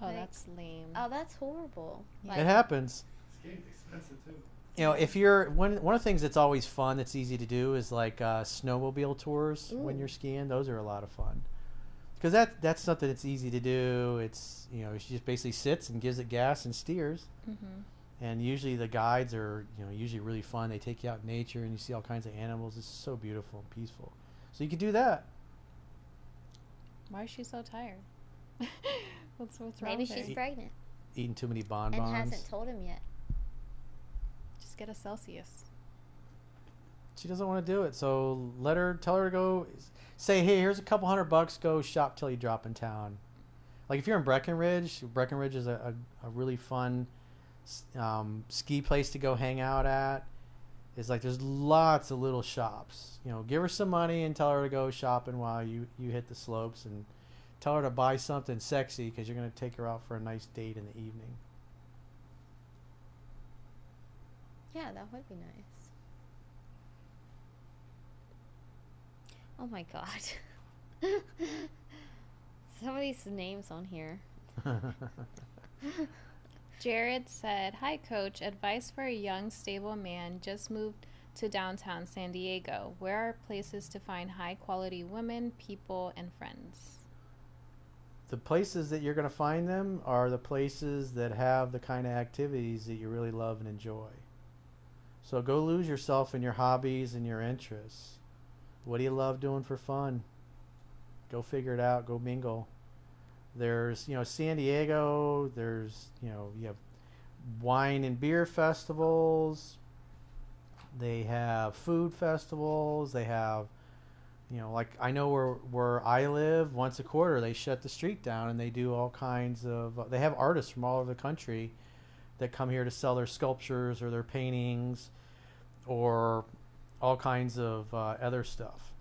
Oh, Like- that's lame. Oh, that's horrible. Yeah. It happens. Skiing's expensive too. If you're one of the things that's always fun, that's easy to do, is like snowmobile tours when Ooh. you're skiing. Those are a lot of fun because that's something that's easy to do. It's she just basically sits and gives it gas and steers. Mm-hmm. And usually the guides are usually really fun. They take you out in nature and you see all kinds of animals. It's so beautiful and peaceful. So you could do that. Why is she so tired? what's wrong Maybe with her? she's pregnant Eating too many bonbons. and hasn't told him yet. Just get a Celsius. She doesn't want to do it, so tell her to go. Say, hey, here's a couple $100. Go shop till you drop in town. Like if you're in Breckenridge is a really fun ski place to go hang out at. It's like there's lots of little shops. Give her some money and tell her to go shopping while you hit the slopes, and tell her to buy something sexy because you're going to take her out for a nice date in the evening. Yeah, that would be nice. Oh my god. Some of these names on here. Jared said, "Hi, Coach. Advice for a young, stable man just moved to downtown San Diego. Where are places to find high-quality women, people, and friends?" The places that you're going to find them are the places that have the kind of activities that you really love and enjoy. So go lose yourself in your hobbies and your interests. What do you love doing for fun? Go figure it out. Go mingle. There's, San Diego, there's, you have wine and beer festivals. They have food festivals. They have, like I know where I live, once a quarter they shut the street down and they do all kinds of, they have artists from all over the country that come here to sell their sculptures or their paintings or all kinds of other stuff.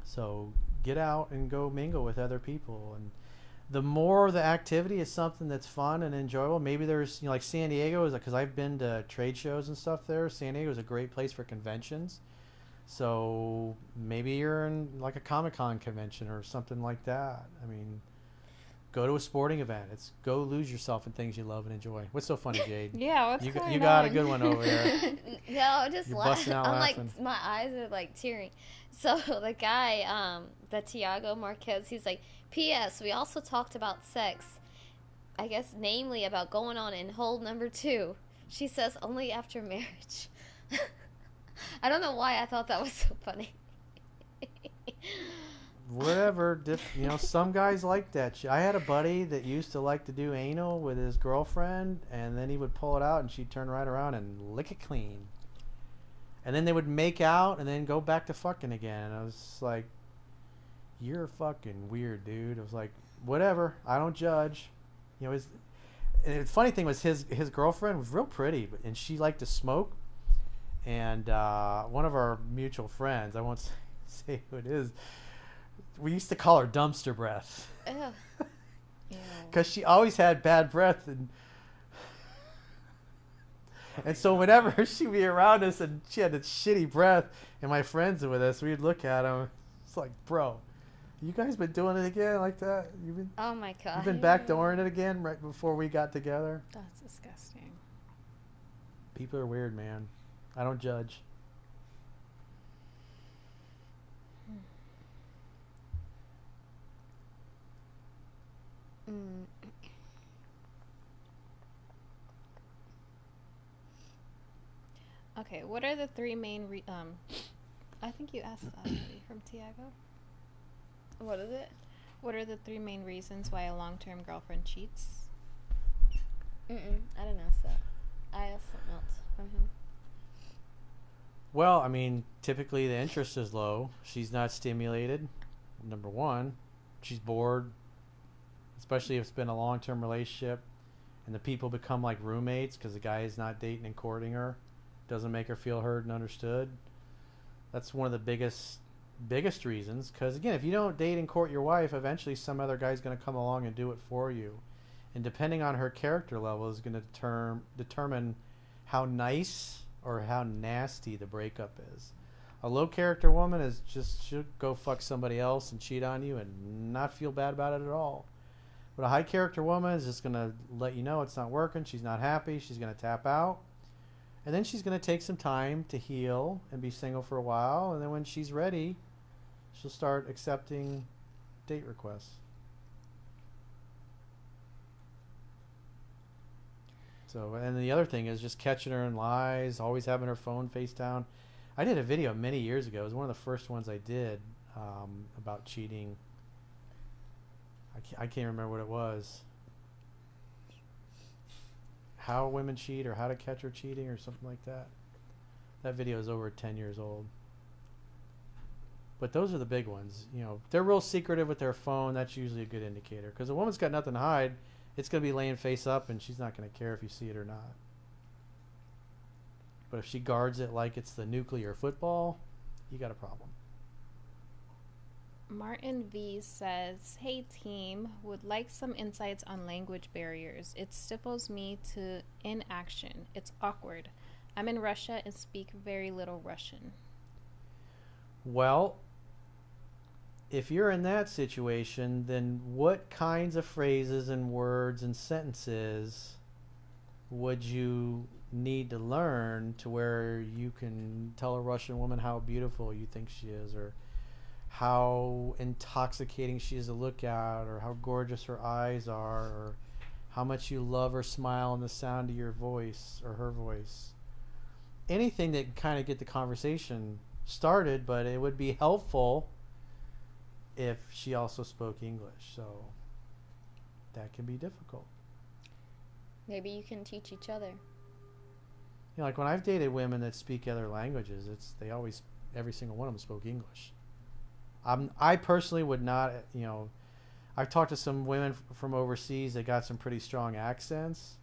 So get out and go mingle with other people. And the more the activity is something that's fun and enjoyable, maybe there's, like San Diego is, because I've been to trade shows and stuff there. San Diego is a great place for conventions. So maybe you're in like a Comic-Con convention or something like that. I mean, go to a sporting event. Go lose yourself in things you love and enjoy. What's so funny, Jade? Yeah, what's going on? You got a good one over there. No, just You're busting out I'm laughing. like, my eyes are like tearing. So the guy, the Tiago Marquez, he's like, P.S. We also talked about sex. I guess namely about going on in hole number 2. She says only after marriage. I don't know why I thought that was so funny. Whatever, some guys like that shit. I had a buddy that used to like to do anal with his girlfriend, and then he would pull it out and she'd turn right around and lick it clean. And then they would make out and then go back to fucking again. And I was just like, you're fucking weird, dude. I was like, whatever, I don't judge. And the funny thing was his girlfriend was real pretty, and she liked to smoke. And one of our mutual friends, I won't say who it is, we used to call her dumpster breath. Because she always had bad breath. And so whenever she'd be around us and she had this shitty breath and my friends were with us, we'd look at him. It's like, bro, you guys been doing it again like that? Oh my god. You've been backdooring it again right before we got together? That's disgusting. People are weird, man. I don't judge. Okay, what are the 3 main I think you asked that already from Tiago. What is it? What are the 3 main reasons why a long-term girlfriend cheats? I didn't ask that. I asked something else from him. Well, I mean, typically the interest is low. She's not stimulated, number 1. She's bored, especially if it's been a long-term relationship and the people become like roommates because the guy is not dating and courting her. Doesn't make her feel heard and understood. That's one of the biggest reasons, because again, if you don't date and court your wife, eventually some other guy's going to come along and do it for you. And depending on her character level is going to determine how nice or how nasty the breakup is. A low character woman should go fuck somebody else and cheat on you and not feel bad about it at all. But a high character woman is just going to let you know it's not working. She's not happy. She's going to tap out. And then she's going to take some time to heal and be single for a while. And then when she's ready, she'll start accepting date requests. So, and the other thing is just catching her in lies, always having her phone face down. I did a video many years ago. It was one of the first ones I did about cheating. I can't remember what it was. How women cheat or how to catch her cheating or something like that. That video is over 10 years old. But those are the big ones. You know, if they're real secretive with their phone, that's usually a good indicator. Because a woman's got nothing to hide. It's going to be laying face up and she's not going to care if you see it or not. But if she guards it like it's the nuclear football, you got a problem. Martin V says, "Hey team, would like some insights on language barriers. It stifles me to inaction. It's awkward. I'm in Russia and speak very little Russian." Well, if you're in that situation, then what kinds of phrases and words and sentences would you need to learn to where you can tell a Russian woman how beautiful you think she is, or how intoxicating she is to look at, or how gorgeous her eyes are, or how much you love her smile and the sound of your voice or her voice. Anything that can kind of get the conversation started, but it would be helpful if she also spoke English. So that can be difficult. Maybe you can teach each other. You know, like when I've dated women that speak other languages, they always, every single one of them spoke English. I personally would not, you know, I've talked to some women from overseas that got some pretty strong accents,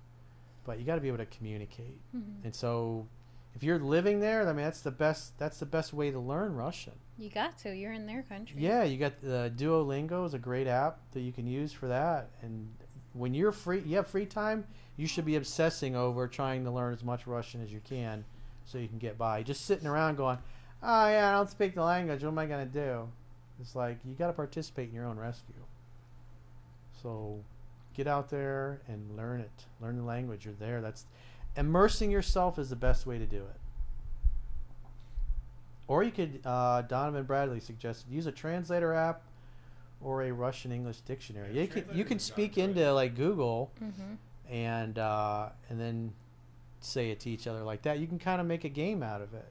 but you got to be able to communicate. Mm-hmm. And so if you're living there, I mean, that's the best way to learn Russian. You got to. You're in their country. Yeah, you got the Duolingo is a great app that you can use for that. And when you're free, you have free time, you should be obsessing over trying to learn as much Russian as you can so you can get by. Just sitting around going, oh yeah, I don't speak the language, what am I going to do? It's like, you got to participate in your own rescue. So get out there and learn it. Learn the language. You're there. That's immersing yourself is the best way to do it. Or you could, Donovan Bradley suggested, use a translator app or a Russian English dictionary. Yeah, you can speak into like Google Mm-hmm. and then say it to each other like that. You can kind of make a game out of it.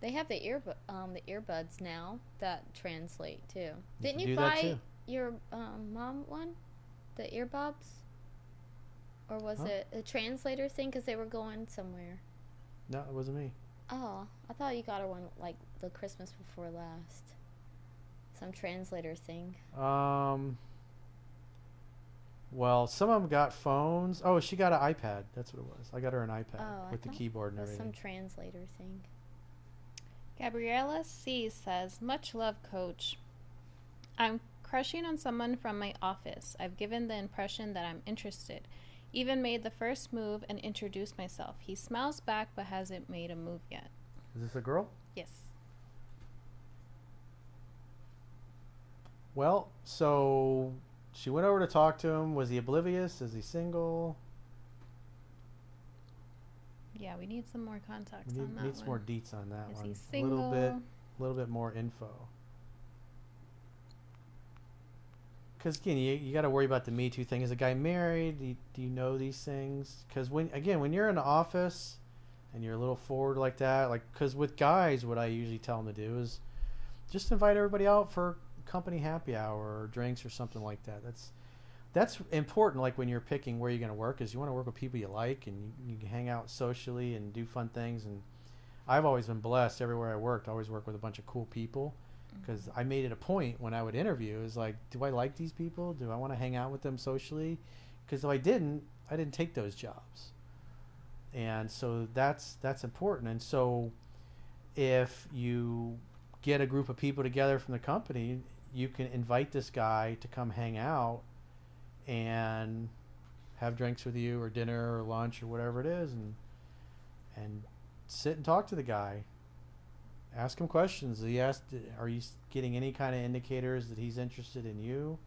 They have the earbuds now that translate too. Didn't can you do that buy too. your mom one? The earbuds? Or was Huh? it a translator thing because they were going somewhere? No, it wasn't me. Oh, I thought you got her one like the Christmas before last. Some translator thing. Well, some of them got phones. Oh, she got an iPad. That's what it was. I got her an iPad Oh, with the keyboard and It was some everything. translator thing. Gabriella C says, much love, coach. I'm crushing on someone from my office. I've given the impression that I'm interested. Even made the first move and introduced myself. He smiles back but hasn't made a move yet. Is this a girl? Yes. Well, so she went over to talk to him. Was he oblivious? Is he single? Yeah, we need some more context We on that need some more one. deets on that Is one. he single? A little bit more info. Because again, you got to worry about the Me Too thing. Is a guy married? Do you know these things? Because when you're in the office and you're a little forward like that, like, because with guys, what I usually tell them to do is just invite everybody out for company happy hour or drinks or something like that. That's important. Like when you're picking where you're going to work, is you want to work with people you like and you can hang out socially and do fun things. And I've always been blessed everywhere I worked. I always work with a bunch of cool people. Because I made it a point when I would interview, is like, do I like these people? Do I want to hang out with them socially? Because if I didn't take those jobs. And so that's important. And so if you get a group of people together from the company, you can invite this guy to come hang out and have drinks with you or dinner or lunch or whatever it is, and sit and talk to the guy. Ask him questions. Are you getting any kind of indicators that he's interested in you?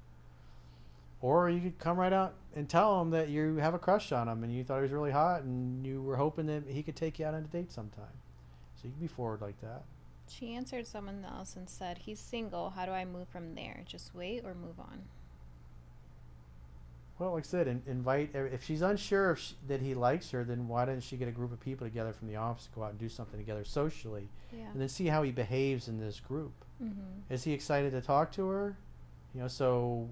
Or you could come right out and tell him that you have a crush on him and you thought he was really hot and you were hoping that he could take you out on a date sometime. So you can be forward like that. She answered someone else and said, he's single. How do I move from there? Just wait or move on? Well, like I said, invite. If she's unsure that he likes her, then why doesn't she get a group of people together from the office to go out and do something together socially, Yeah. and then see how he behaves in this group? Mm-hmm. Is he excited to talk to her? So,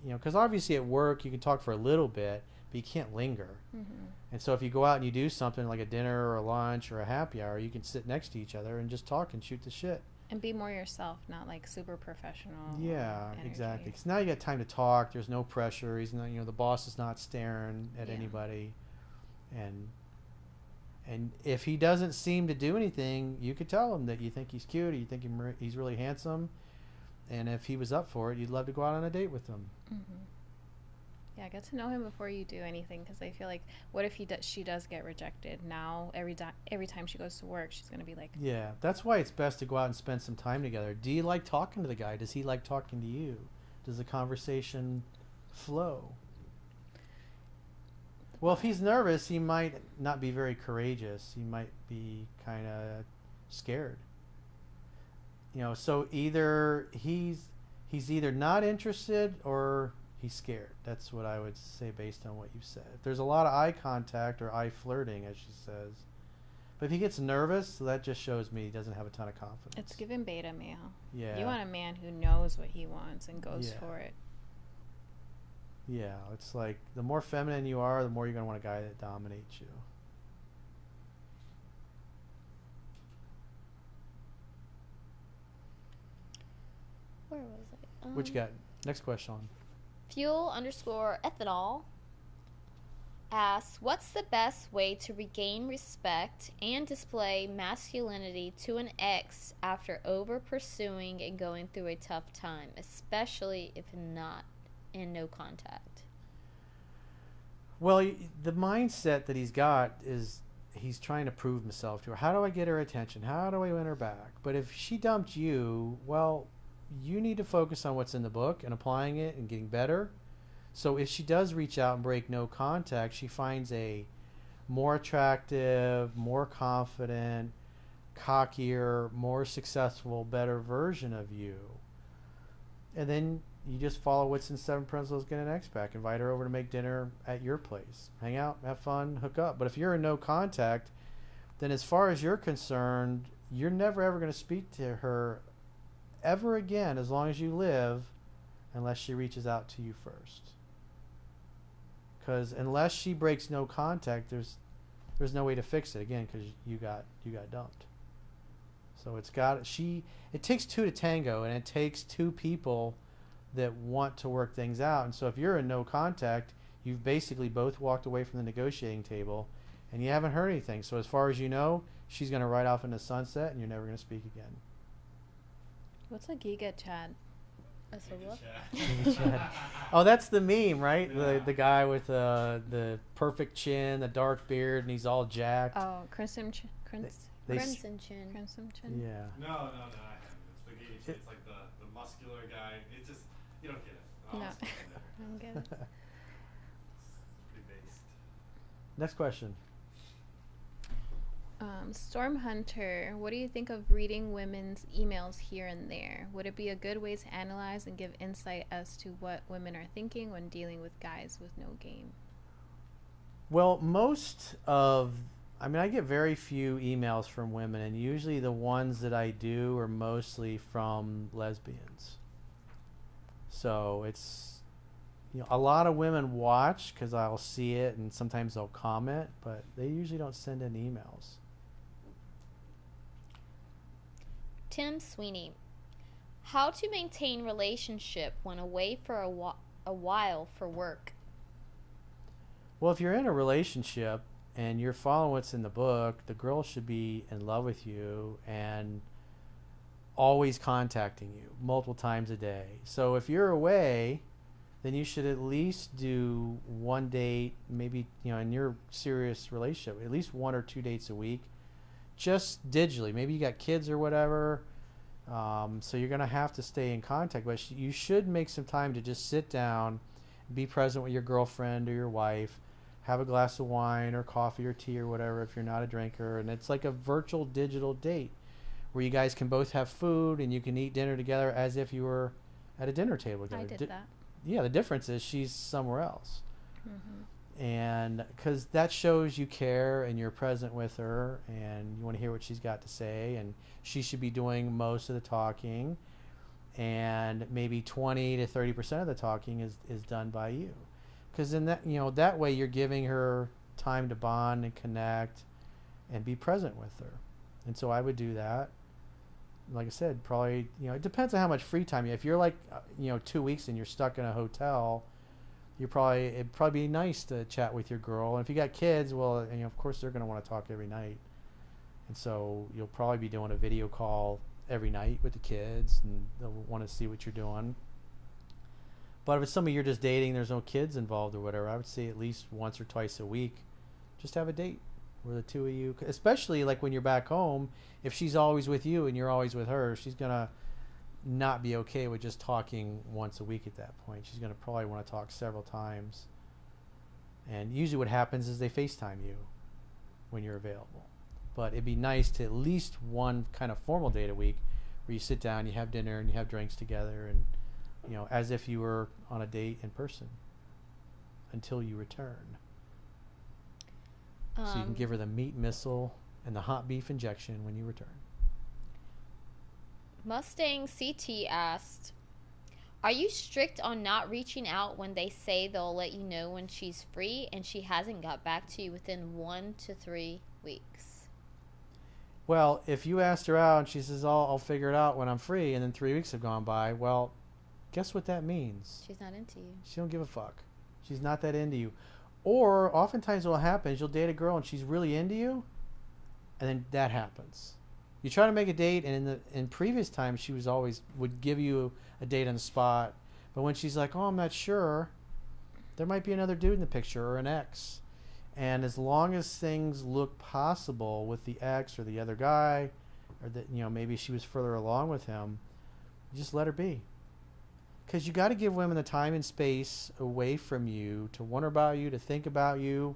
because obviously at work you can talk for a little bit, but you can't linger. Mm-hmm. And so if you go out and you do something like a dinner or a lunch or a happy hour, you can sit next to each other and just talk and shoot the shit. And be more yourself, not like super professional. Yeah, energy. exactly. Because now you got time to talk. There's no pressure. He's not, the boss is not staring at Yeah. anybody, and if he doesn't seem to do anything, you could tell him that you think he's cute, or you think he's really handsome, and if he was up for it, you'd love to go out on a date with him. Mm-hmm. Yeah, get to know him before you do anything, because I feel like, what if she does get rejected? Now every time she goes to work, she's gonna be like, Yeah, that's why it's best to go out and spend some time together. Do you like talking to the guy? Does he like talking to you? Does the conversation flow? Well, if he's nervous, he might not be very courageous. He might be kind of scared. So either he's either not interested or he's scared. That's what I would say based on what you said. If there's a lot of eye contact or eye flirting, as she says, but if he gets nervous, that just shows me he doesn't have a ton of confidence. it's giving beta male. Yeah. You want a man who knows what he wants and goes Yeah. for it. Yeah, it's like the more feminine you are, the more you're going to want a guy that dominates you. Where was it? What you got? Next question on. Fuel_ethanol asks, what's the best way to regain respect and display masculinity to an ex after over pursuing and going through a tough time, especially if not in no contact? Well, the mindset that he's got is he's trying to prove himself to her. How do I get her attention? How do I win her back? But if she dumped you, well, you need to focus on what's in the book and applying it and getting better. So if she does reach out and break no contact, she finds a more attractive, more confident, cockier, more successful, better version of you. And then you just follow what's in 7 Principles, get an ex back. Invite her over to make dinner at your place. Hang out, have fun, hook up. But if you're in no contact, then as far as you're concerned, you're never ever going to speak to her ever again as long as you live, unless she reaches out to you first. Because unless she breaks no contact, there's no way to fix it again, because you got dumped. So it takes two to tango, and it takes two people that want to work things out. And so if you're in no contact, you've basically both walked away from the negotiating table and you haven't heard anything. So as far as you know, she's going to ride off into sunset and you're never going to speak again. What's a Giga Chad? That's a what? Oh, that's the meme, right? Yeah. The guy with the perfect chin, the dark beard, and he's all jacked. Oh, Crimson Chin. Crimson Chin. Crimson Chin. Yeah. No, I haven't. It's the gay chin. It's like the muscular guy. It's just, you don't get it. No. I'm I'm good. pretty based. Next question. Storm Hunter, what do you think of reading women's emails here and there? Would it be a good way to analyze and give insight as to what women are thinking when dealing with guys with no game? Well, I get very few emails from women, and usually the ones that I do are mostly from lesbians. So it's, a lot of women watch because I'll see it and sometimes they'll comment, but they usually don't send in emails. Tim Sweeney, how to maintain relationship when away for a while for work? Well, if you're in a relationship and you're following what's in the book, the girl should be in love with you and always contacting you multiple times a day. So if you're away, then you should at least do one date, maybe, in your serious relationship, at least 1 or 2 dates a week, just digitally. Maybe you got kids or whatever, so you're going to have to stay in contact. But you should make some time to just sit down, be present with your girlfriend or your wife, have a glass of wine or coffee or tea or whatever if you're not a drinker. And it's like a virtual digital date where you guys can both have food and you can eat dinner together as if you were at a dinner table together. I did that. Yeah, the difference is she's somewhere else. Mm-hmm. And because that shows you care and you're present with her and you want to hear what she's got to say, and she should be doing most of the talking, and maybe 20 to 30% of the talking is done by you, because in that that way you're giving her time to bond and connect and be present with her. And so I would do that. Like I said, probably it depends on how much free time you have. If you're like 2 weeks and you're stuck in a hotel, it'd probably be nice to chat with your girl. And if you got kids, well, of course they're going to want to talk every night. And so you'll probably be doing a video call every night with the kids, and they'll want to see what you're doing. But if it's somebody you're just dating, there's no kids involved or whatever, I would say at least once or twice a week, just have a date where the two of you, especially like when you're back home, if she's always with you and you're always with her, she's going to not be okay with just talking once a week at that point. She's going to probably want to talk several times. And usually what happens is they FaceTime you when you're available. But it'd be nice to at least one kind of formal date a week where you sit down, you have dinner, and you have drinks together, and as if you were on a date in person until you return. So you can give her the meat missile and the hot beef injection when you return. Mustang CT asked, are you strict on not reaching out when they say they'll let you know when she's free and she hasn't got back to you within 1 to 3 weeks? Well, if you asked her out and she says, I'll figure it out when I'm free, and then 3 weeks have gone by, well, guess what that means? She's not into you. She don't give a fuck. She's not that into you. Or oftentimes what will happen is you'll date a girl and she's really into you, and then that happens. You try to make a date, and in previous times she would give you a date on the spot, but when she's like, I'm not sure, there might be another dude in the picture or an ex. And as long as things look possible with the ex or the other guy, or that maybe she was further along with him, you just let her be. Because you got to give women the time and space away from you to wonder about you, to think about you,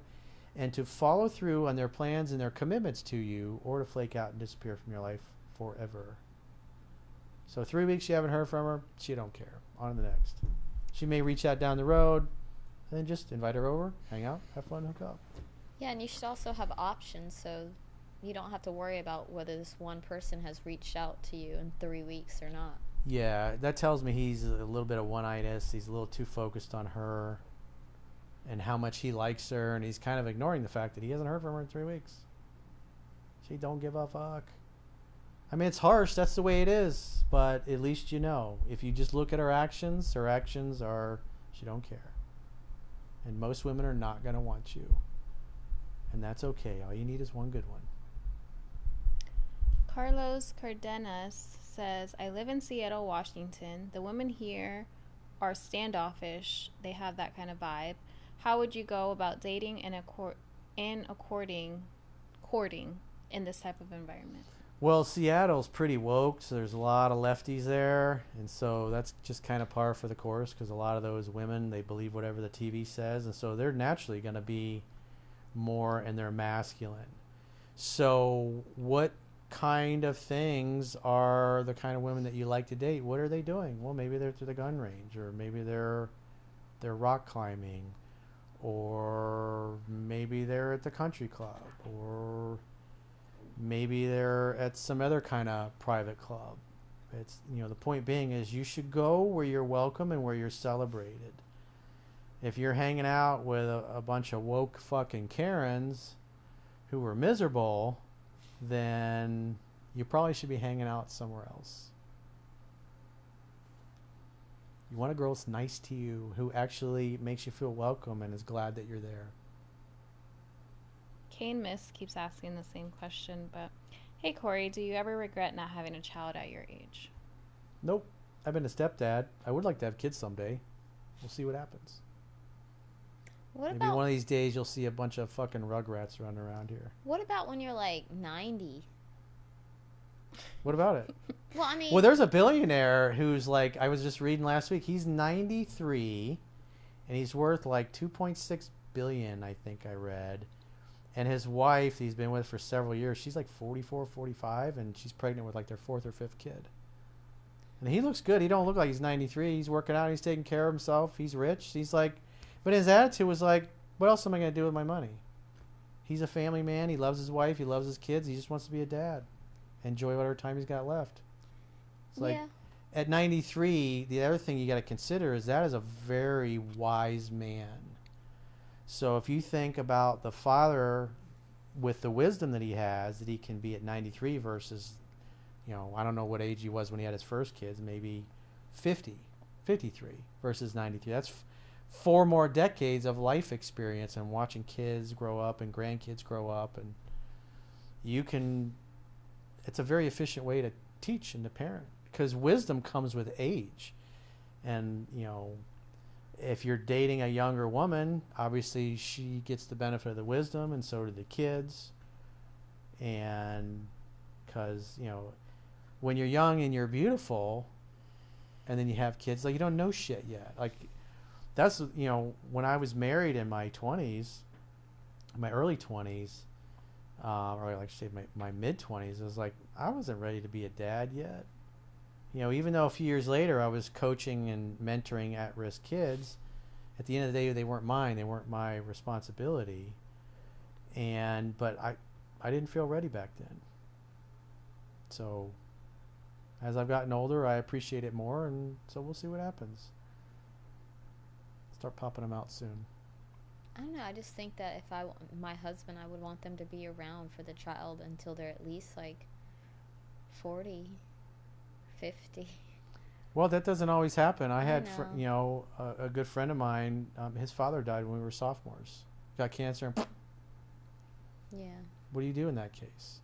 and to follow through on their plans and their commitments to you, or to flake out and disappear from your life forever. So 3 weeks you haven't heard from her, she don't care. On to the next. She may reach out down the road, and then just invite her over, hang out, have fun, hook up. Yeah, and you should also have options so you don't have to worry about whether this one person has reached out to you in 3 weeks or not. Yeah, that tells me he's a little bit of one-eyed-itis. He's a little too focused on her and how much he likes her, and he's kind of ignoring the fact that he hasn't heard from her in 3 weeks. She don't give a fuck. I mean, it's harsh. That's the way it is. But at least you know. If you just look at her actions are she don't care. And most women are not going to want you. And that's okay. All you need is one good one. Carlos Cardenas says, I live in Seattle, Washington. The women here are standoffish. They have that kind of vibe. How would you go about dating and courting in this type of environment? Well, Seattle's pretty woke, so there's a lot of lefties there, and so that's just kind of par for the course, because a lot of those women, they believe whatever the TV says, and so they're naturally going to be more in their masculine. So what kind of things are the kind of women that you like to date? What are they doing? Well, maybe they're to the gun range, or maybe they're rock climbing, or maybe they're at the country club, or maybe they're at some other kind of private club. It's the point being is you should go where you're welcome and where you're celebrated. If you're hanging out with a bunch of woke fucking Karens who are miserable, then you probably should be hanging out somewhere else. You want a girl that's nice to you, who actually makes you feel welcome and is glad that you're there. Kane Miss keeps asking the same question, but hey Corey, do you ever regret not having a child at your age? Nope. I've been a stepdad. I would like to have kids someday. We'll see what happens. Maybe one of these days you'll see a bunch of fucking rugrats running around here. What about when you're like 90? What about it? Well, I mean... Well, there's a billionaire who's like, I was just reading last week, he's 93, and he's worth like 2.6 billion, I think I read. And his wife, he's been with for several years, she's like 44, 45, and she's pregnant with like their 4th or 5th kid. And he looks good. He don't look like he's 93. He's working out. He's taking care of himself. He's rich. He's like... But his attitude was like, what else am I going to do with my money? He's a family man. He loves his wife. He loves his kids. He just wants to be a dad. Enjoy whatever time he's got left. It's like, at 93, the other thing you got to consider is that is a very wise man. So if you think about the father with the wisdom that he has, that he can be at 93 versus, I don't know what age he was when he had his first kids, maybe 50, 53 versus 93. That's 4 more decades of life experience and watching kids grow up and grandkids grow up, and it's a very efficient way to teach and to parent, because wisdom comes with age. And if you're dating a younger woman, obviously she gets the benefit of the wisdom, and so do the kids. And because, you know, when you're young and you're beautiful, and then you have kids, like, you don't know shit yet. Like, that's, you know, when I was married in my 20s, my early 20s, or like say my mid 20s, it was like I wasn't ready to be a dad yet. You know, even though a few years later I was coaching and mentoring at-risk kids, at the end of the day they weren't mine. They weren't my responsibility. But I didn't feel ready back then. So as I've gotten older, I appreciate it more, and so we'll see what happens. Start popping them out soon. I don't know. I just think that if my husband, I would want them to be around for the child until they're at least like 40, 50. Well, that doesn't always happen. I had, know. a good friend of mine. His father died when we were sophomores. Got cancer. And Yeah. what do you do in that case?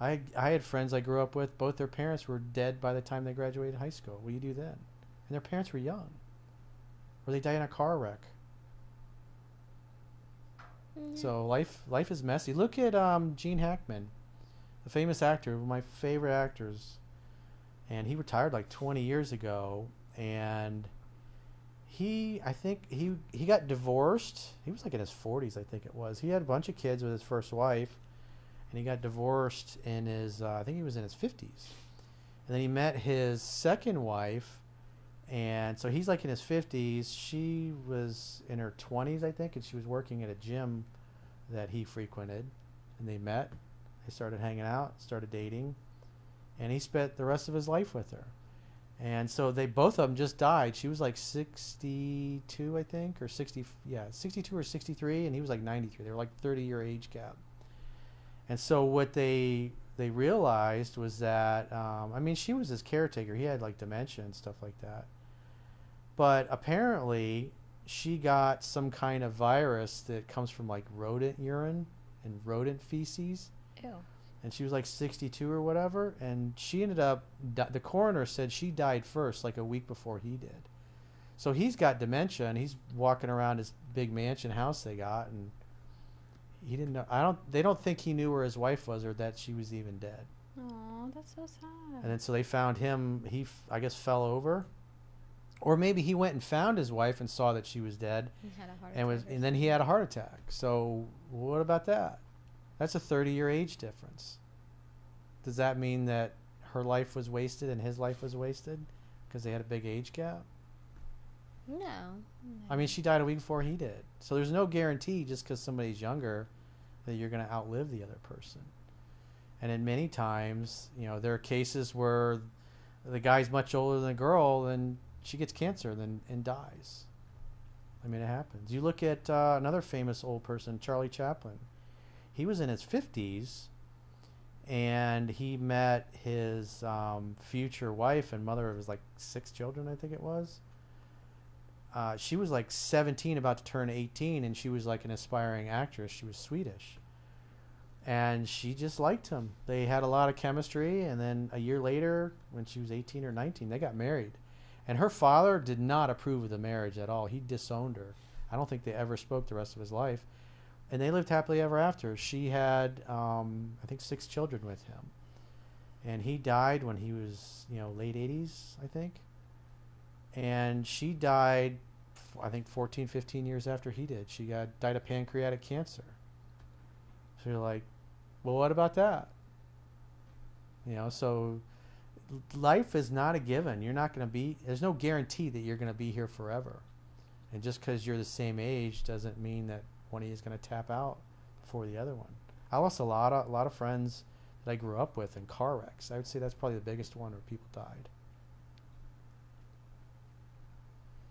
I had friends I grew up with. Both their parents were dead by the time they graduated high school. What do you do then? And their parents were young, or they died in a car wreck. So life is messy. Look at Gene Hackman, the famous actor, one of my favorite actors, and he retired like 20 years ago. And I think he got divorced. He was like in his 40s, I think it was. He had a bunch of kids with his first wife, and he got divorced in his I think he was in his 50s. And then he met his second wife, and so he's like in his 50s. She was in her 20s, I think, and she was working at a gym that he frequented. And they met. They started hanging out, started dating, and he spent the rest of his life with her. And so both of them just died. She was like 62, I think, or 62 or 63, and he was like 93. They were like 30-year age gap. And so what they realized was that, she was his caretaker. He had like dementia and stuff like that. But apparently she got some kind of virus that comes from like rodent urine and rodent feces. Ew. And she was like 62 or whatever. And she ended up, the coroner said she died first, like a week before he did. So he's got dementia, and he's walking around his big mansion house they got, and he didn't know. They don't think he knew where his wife was or that she was even dead. Oh, that's so sad. And then so they found him. I guess, fell over, or maybe he went and found his wife and saw that she was dead. He had a heart attack. And then he had a heart attack. So what about that? That's a 30-year age difference. Does that mean that her life was wasted and his life was wasted because they had a big age gap? No. I mean, she died a week before he did. So there's no guarantee just because somebody's younger that you're going to outlive the other person. And in many times, there are cases where the guy's much older than the girl, and she gets cancer and dies. I mean, it happens. You look at another famous old person, Charlie Chaplin. He was in his 50s, and he met his future wife and mother of his like 6 children, I think it was. She was like 17, about to turn 18, and she was like an aspiring actress. She was Swedish. And she just liked him. They had a lot of chemistry, and then a year later, when she was 18 or 19, they got married. And her father did not approve of the marriage at all. He disowned her. I don't think they ever spoke the rest of his life. And they lived happily ever after. She had, I think, 6 children with him. And he died when he was, late 80s, I think. And she died, I think, 14, 15 years after he did. She died of pancreatic cancer. So you're like, well, what about that? So life is not a given. You're not going to be, there's no guarantee that you're going to be here forever. And just because you're the same age doesn't mean that one of you is going to tap out before the other one. I lost a lot of friends that I grew up with in car wrecks. I would say that's probably the biggest one where people died.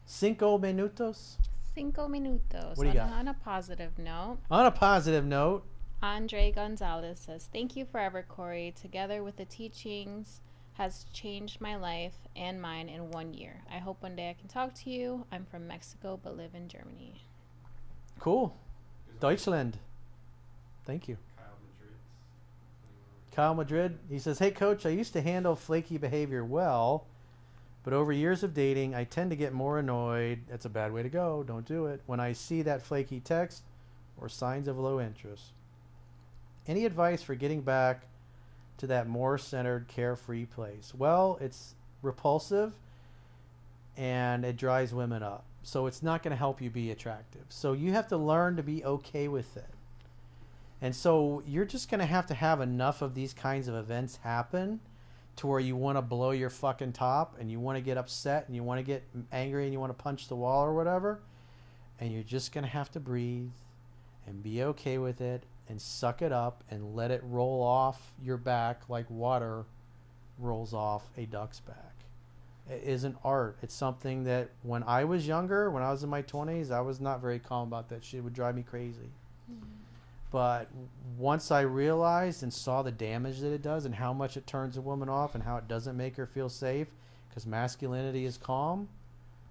5 minutos. 5 minutos. What do you got? On a positive note. On a positive note. Andre Gonzalez says, "Thank you forever, Corey. Together with the teachings has changed my life and mine in 1 year. I hope one day I can talk to you. I'm from Mexico but live in Germany." Cool. Deutschland. Thank you. Kyle Madrid. He says, "Hey, Coach, I used to handle flaky behavior well, But over years of dating, I tend to get more annoyed. That's a bad way to go. Don't do it. When I see that flaky text or signs of low interest. Any advice for getting back to that more centered, carefree place? Well, it's repulsive and it dries women up. So it's not going to help you be attractive. So you have to learn to be okay with it. And so you're just going to have enough of these kinds of events happen to where you want to blow your fucking top and you want to get upset and you want to get angry and you want to punch the wall or whatever. And you're just going to have to breathe and be okay with it and suck it up and let it roll off your back like water rolls off a duck's back. It isn't art. It's something that when I was younger, when I was in my 20s, I was not very calm about that shit. It would drive me crazy. Mm-hmm. But once I realized and saw the damage that it does and how much it turns a woman off and how it doesn't make her feel safe, because masculinity is calm,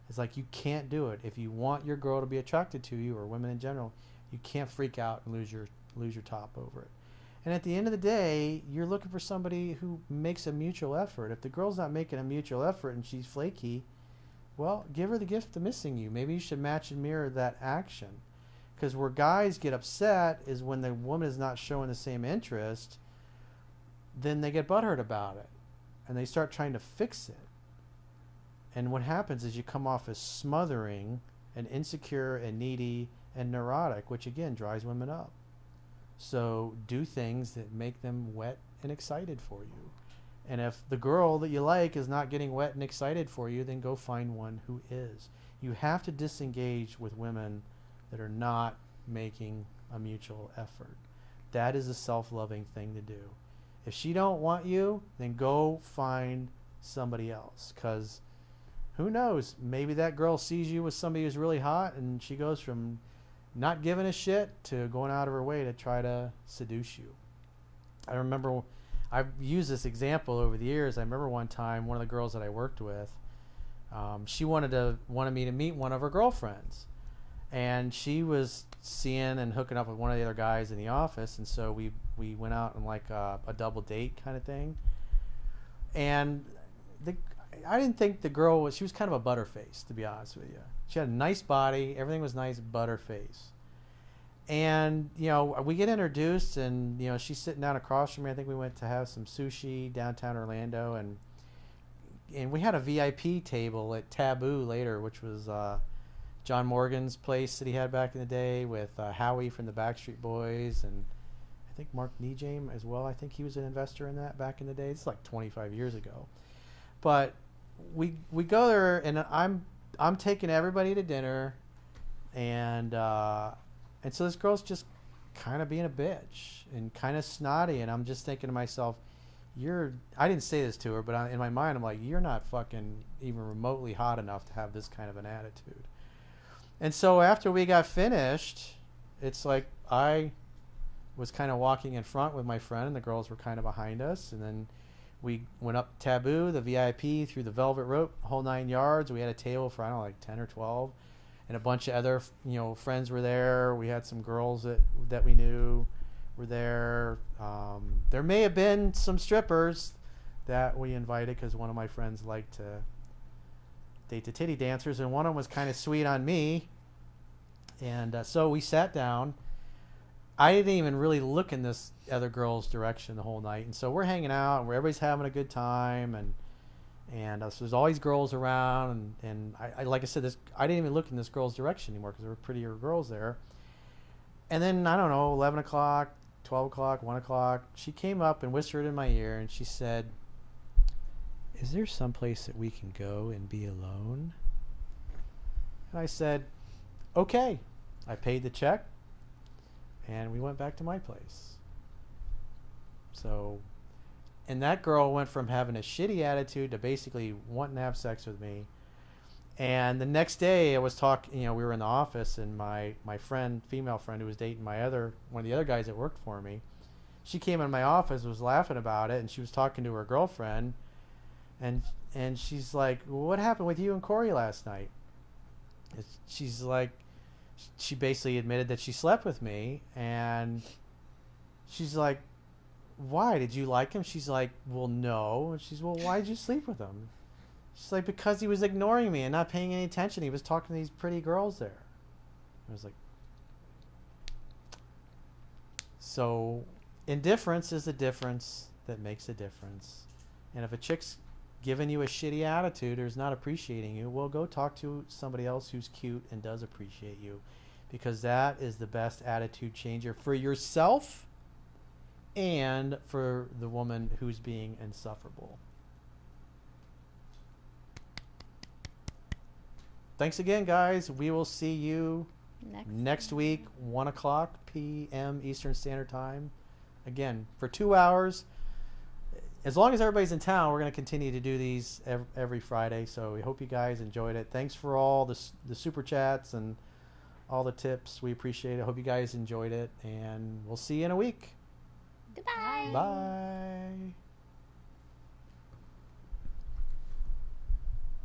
it's like you can't do it. If you want your girl to be attracted to you, or women in general, you can't freak out and lose your top over it. And at the end of the day, you're looking for somebody who makes a mutual effort. If the girl's not making a mutual effort and she's flaky, well, give her the gift of missing you. Maybe you should match and mirror that action. Because where guys get upset is when the woman is not showing the same interest, then they get butthurt about it. And they start trying to fix it. And what happens is you come off as smothering and insecure and needy and neurotic, which again drives women up. So do things that make them wet and excited for you. And if the girl that you like is not getting wet and excited for you, then go find one who is. You have to disengage with women that are not making a mutual effort. That is a self-loving thing to do. If she don't want you, then go find somebody else. Because who knows? Maybe that girl sees you with somebody who's really hot and she goes from not giving a shit to going out of her way to try to seduce you. I remember, I've used this example over the years. I remember one time, one of the girls that I worked with, she wanted me to meet one of her girlfriends. And she was seeing and hooking up with one of the other guys in the office. And so we went out on like a double date kind of thing. And I didn't think the girl was, she was kind of a butterface, to be honest with you. She had a nice body. Everything was nice, butterface. And, you know, we get introduced and, you know, she's sitting down across from me. I think we went to have some sushi downtown Orlando. And we had a VIP table at Taboo later, which was John Morgan's place that he had back in the day with Howie from the Backstreet Boys. And I think Mark Nejame as well. I think he was an investor in that back in the day. It's like 25 years ago. But we go there and I'm taking everybody to dinner, and so this girl's just kind of being a bitch and kind of snotty, and I'm just thinking to myself, I didn't say this to her, but in my mind I'm like, you're not fucking even remotely hot enough to have this kind of an attitude. And so after we got finished, it's like I was kind of walking in front with my friend and the girls were kind of behind us, and then we went up Taboo, the VIP, through the velvet rope, whole 9 yards. We had a table for, I don't know, like 10 or 12. And a bunch of other, you know, friends were there. We had some girls that we knew were there. There may have been some strippers that we invited because one of my friends liked to date the titty dancers. And one of them was kind of sweet on me. And so we sat down. I didn't even really look in this other girl's direction the whole night, and so we're hanging out and everybody's having a good time, and so there's always girls around, and I like I said, I didn't even look in this girl's direction anymore because there were prettier girls there. And then I don't know, 11 o'clock, 12 o'clock, 1 o'clock, she came up and whispered in my ear and she said, "Is there some place that we can go and be alone?" And I said, "Okay." I paid the check. And we went back to my place. So, and that girl went from having a shitty attitude to basically wanting to have sex with me. And the next day I was talking, you know, we were in the office, and my friend, female friend who was dating one of the other guys that worked for me, she came in my office, was laughing about it, and she was talking to her girlfriend. And she's like, "What happened with you and Corey last night?" She's like, she basically admitted that she slept with me, and she's like, "Why? Did you like him?" She's like, "Well, no." And she's, "Well, why did you sleep with him?" She's like, because he was ignoring me and not paying any attention. He was talking to these pretty girls there. I was like, so indifference is the difference that makes a difference. And if a chick's giving you a shitty attitude or is not appreciating you, well, go talk to somebody else who's cute and does appreciate you, because that is the best attitude changer for yourself and for the woman who's being insufferable. Thanks again, guys. We will see you next week, 1 o'clock p.m. Eastern Standard Time. Again, for 2 hours. As long as everybody's in town, we're going to continue to do these every Friday. So we hope you guys enjoyed it. Thanks for all the super chats and all the tips. We appreciate it. Hope you guys enjoyed it. And we'll see you in a week. Goodbye. Bye.